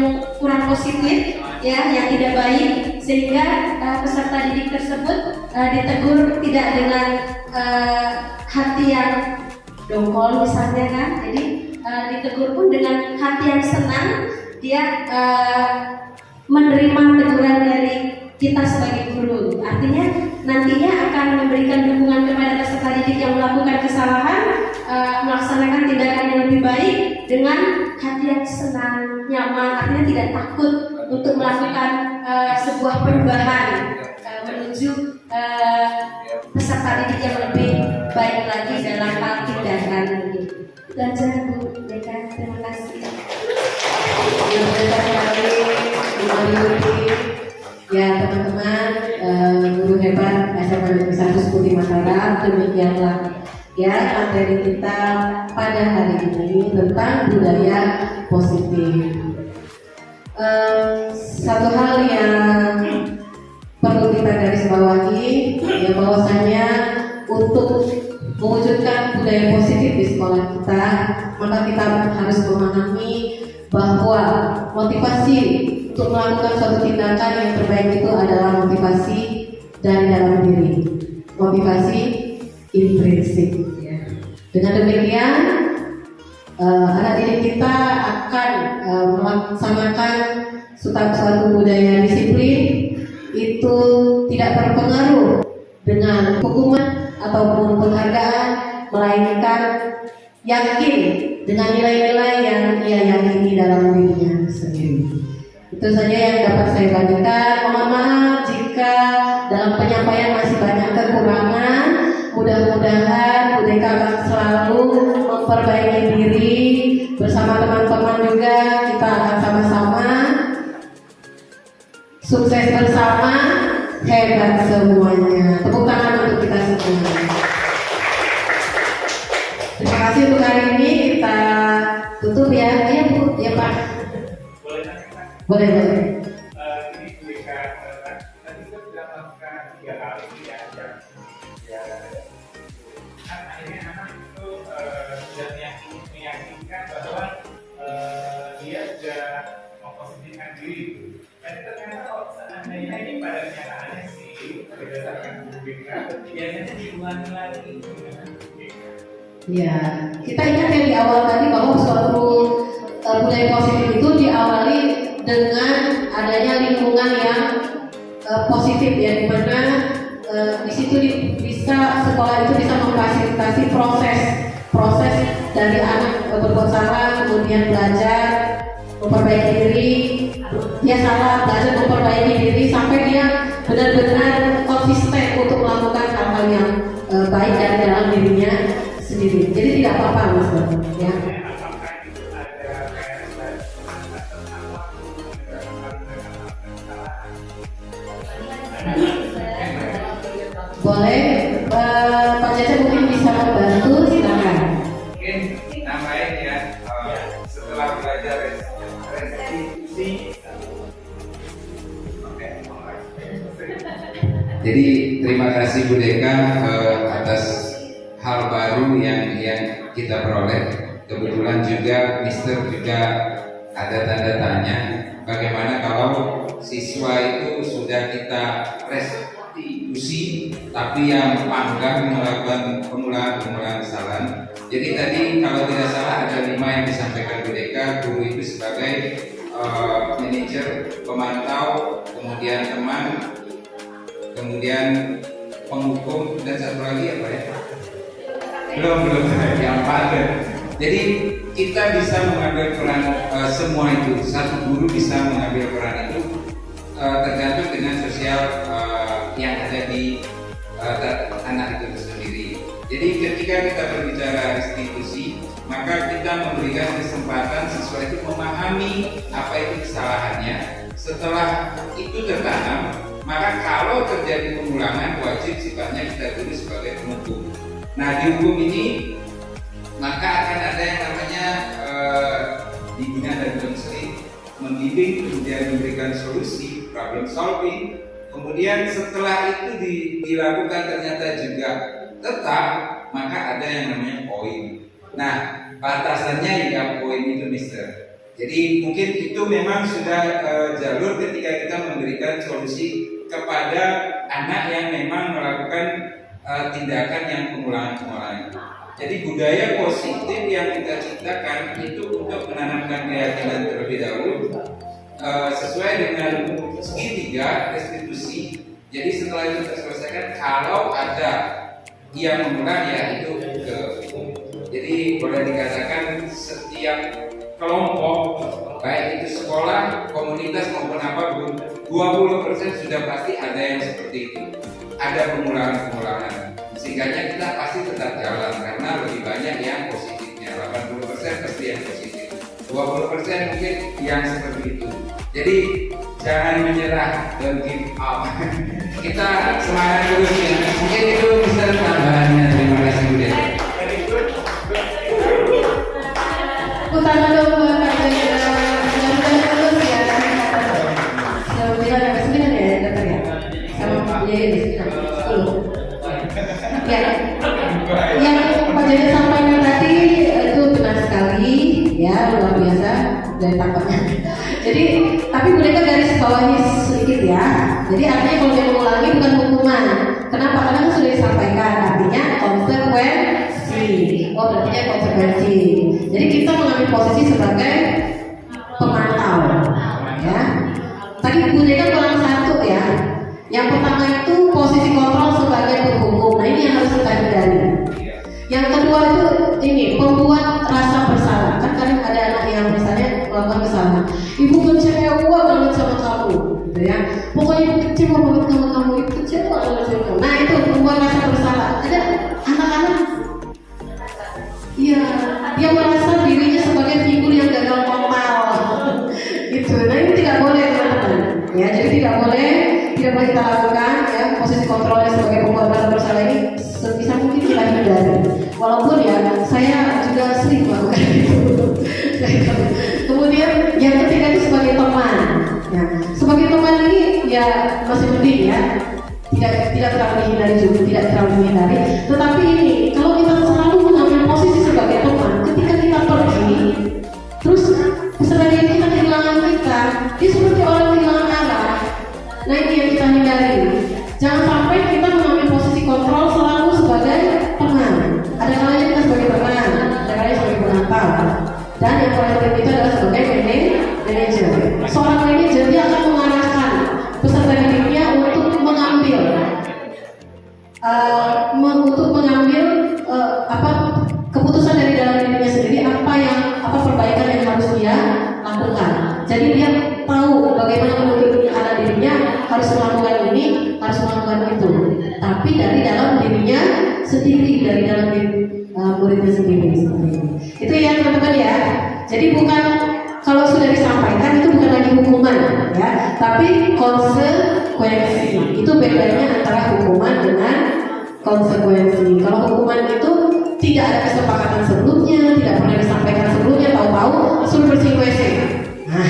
kurang positif, ya, yang tidak baik, sehingga peserta didik tersebut ditegur tidak dengan hati yang dongkol misalnya kan, jadi ditegur pun dengan hati yang senang, dia menerima teguran dari kita sebagai guru. Artinya nantinya akan memberikan dukungan kepada peserta didik yang melakukan kesalahan, melaksanakan tindakan yang lebih baik dengan hati yang senang, nyaman, artinya tidak takut untuk melakukan sebuah perubahan menuju peserta didik yang lebih baik lagi dalam hal tindakan. Itu aja Bu Deka, terima kasih. Ya teman-teman, guru hebat SMA Negeri 1 Seputi Mataram, demikianlah ya materi kita pada hari ini tentang budaya positif. Satu hal yang perlu kita garis bawahi, ya bahwasanya untuk mewujudkan budaya positif di sekolah kita, maka kita harus memahami bahwa motivasi untuk melakukan suatu tindakan yang terbaik itu adalah motivasi dari dalam diri, motivasi intrinsik. Ya. Dengan demikian, anak didik kita akan melaksanakan suatu budaya disiplin itu tidak terpengaruh dengan hukuman ataupun penghargaan, melainkan yakin dengan nilai-nilai yang ia yakini dalam dirinya sendiri. Itu saja yang dapat saya bagikan. Mohon maaf jika dalam penyampaian masih banyak kekurangan. Mudah-mudahan Bu Deka akan selalu memperbaiki diri bersama teman-teman juga. Kita akan sama-sama sukses bersama, hebat semuanya. Tepuk tangan untuk kita semua. Terima kasih untuk hari ini. Kita tutup ya. Iya Bu, ya Pak. Boleh. Ini ketika tadi kita sudah melakukan 3 kali ya, kan akhirnya anak itu sudah meyakinkan bahwa dia sudah memposisikan diri. Dan ternyata kalau seandainya ini pada kenyataannya sih berdasarkan BK, biasanya diulangi lagi. Ya, kita ingat ya di awal tadi bahwa suatu budaya positif itu diawali dengan adanya lingkungan yang positif ya, di mana di situ bisa sekolah itu bisa memfasilitasi proses dari anak berbuat salah, kemudian belajar, memperbaiki diri, dia salah, belajar memperbaiki diri sampai dia benar-benar konsisten untuk melakukan hal-hal yang baik dari dalam dirinya sendiri. Jadi tidak apa-apa Mas ya. Boleh, Pak Jaja mungkin bisa membantu, silakan. Mungkin nambahin ya, setelah belajar restitusi. Jadi terima kasih Bu Deka atas hal baru yang kita peroleh. Kebetulan juga Mister juga ada tanda tanya, bagaimana kalau siswa itu sudah kita restitusi tapi yang panggang melakukan pengulangan kesalahan. Jadi tadi kalau tidak salah ada 5 yang disampaikan Bu Deka. Guru itu sebagai manajer, pemantau, kemudian teman, kemudian penghukum, dan satu lagi apa ya? Belum yang partner. Jadi kita bisa mengambil peran semua itu. Satu guru bisa mengambil peran itu tergantung dengan sosial yang ada di anak itu sendiri. Jadi ketika kita berbicara restitusi, maka maka kita memberikan kesempatan siswa itu memahami apa itu kesalahannya. Setelah itu tertanam, maka kalau terjadi pengulangan wajib sifatnya kita tulis sebagai penghukum. Nah, di hukum ini maka akan ada yang namanya bimbingan dan konseling, membimbing kemudian memberikan solusi, problem solving. Kemudian setelah itu dilakukan ternyata juga tetap, maka ada yang namanya poin. Nah, batasannya ya poin itu Mister. Jadi mungkin itu memang sudah jalur ketika kita memberikan solusi kepada anak yang memang melakukan tindakan yang pengulangan-pengulangan. Jadi budaya positif yang kita ciptakan itu untuk menanamkan keyakinan terlebih dahulu sesuai dengan segitiga restitusi. Jadi setelah itu terselesaikan, kalau ada yang mengulang ya itu ke. Jadi boleh dikatakan setiap kelompok baik itu sekolah, komunitas maupun apapun 20% sudah pasti ada yang seperti itu. Ada pengulangan-pengulangan. Sehingga kita pasti tetap jalan karena lebih banyak yang positifnya. 80% pasti yang positif. 20% mungkin yang seperti itu. Jadi jangan menyerah, don't give up. Kita semangat terus ya. Mungkin itu bisa tambahannya. Terima kasih udah. Utama dong buat Kak Jaya. Mudah-mudahan lulus ya. Sembilan sampai 9 ya dokter ya. Sama Pak Jaya di 10. Ya. Yang Pak Jaya sampaikan tadi itu benar sekali ya, luar biasa dari tampaknya. Jadi tapi mereka garis bawahi sedikit ya. Jadi artinya kalau dia mengulangi bukan hukuman. Kenapa? Karena kan sudah disampaikan artinya konsekuensi. Oh berarti konsekuensi. Jadi kita mengambil posisi sebagai pemantau, ya. Tadi Bu Deka kurang satu ya. Yang pertama itu posisi kontrol sebagai penghukum. Nah ini yang harus kita hindari. Yang kedua itu ini pembuat rasa bersalah. Kan kadang ada anak yang misalnya melakukan kesalahan. Ibu kecewa banget sama kamu, gitu ya. Pokoknya ibu kecewa banget sama kamu, ibu kecewa banget sama kamu. Nah itu pembuat rasa bersalah. Ada anak-anak. Iya, dia merasa dirinya sebagai figur yang gagal total, gitu. Nah ini tidak boleh teman-teman, ya. Jadi tidak boleh kita lakukan, ya. Posisi kontrolnya sebagai pembuat rasa bersalah ini sebisa mungkin kita hindari. Walaupun ya saya juga sering melakukan itu. Kemudian yang ketiga itu sebagai teman, ya. Sebagai teman ini ya masih mending ya. Tidak terlalu dihindari juga, tidak terlalu dihindari. Tetapi ini kalau kita selalu mengambil posisi sebagai teman, ketika kita pergi, terus peserta didik kita kehilangan kita, dia seperti orang kehilangan arah. Nah ini yang kita hindari. Jangan sampai kita mengambil posisi kontrol selalu sebagai teman. Ada kalanya kita sebagai teman, ada kalanya sebagai penantau. Dan yang paling penting itu adalah sebagai manajer. Seorang manajer dia akan mengarahkan peserta didiknya untuk mengambil keputusan dari dalam dirinya sendiri, apa perbaikan yang harus dia lakukan. Jadi dia tahu bagaimana menurut anak dirinya harus melakukan ini, harus melakukan itu. Tapi dari dalam dirinya sendiri, dari dalam muridnya sendiri. Itu ya teman-teman ya. Jadi bukan kalau sudah disampaikan itu bukan lagi hukuman ya, tapi konsekuensi. Itu bedanya antara hukuman dengan konsekuensi. Kalau hukuman itu tidak ada kesepakatan sebelumnya, tidak pernah disampaikan sebelumnya, tahu-tahu suruh bersih WC. Nah,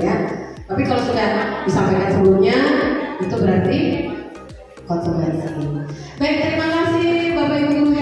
ya. Tapi kalau sudah disampaikan sebelumnya, itu berarti konsekuensi. Baik, terima kasih Bapak Ibu.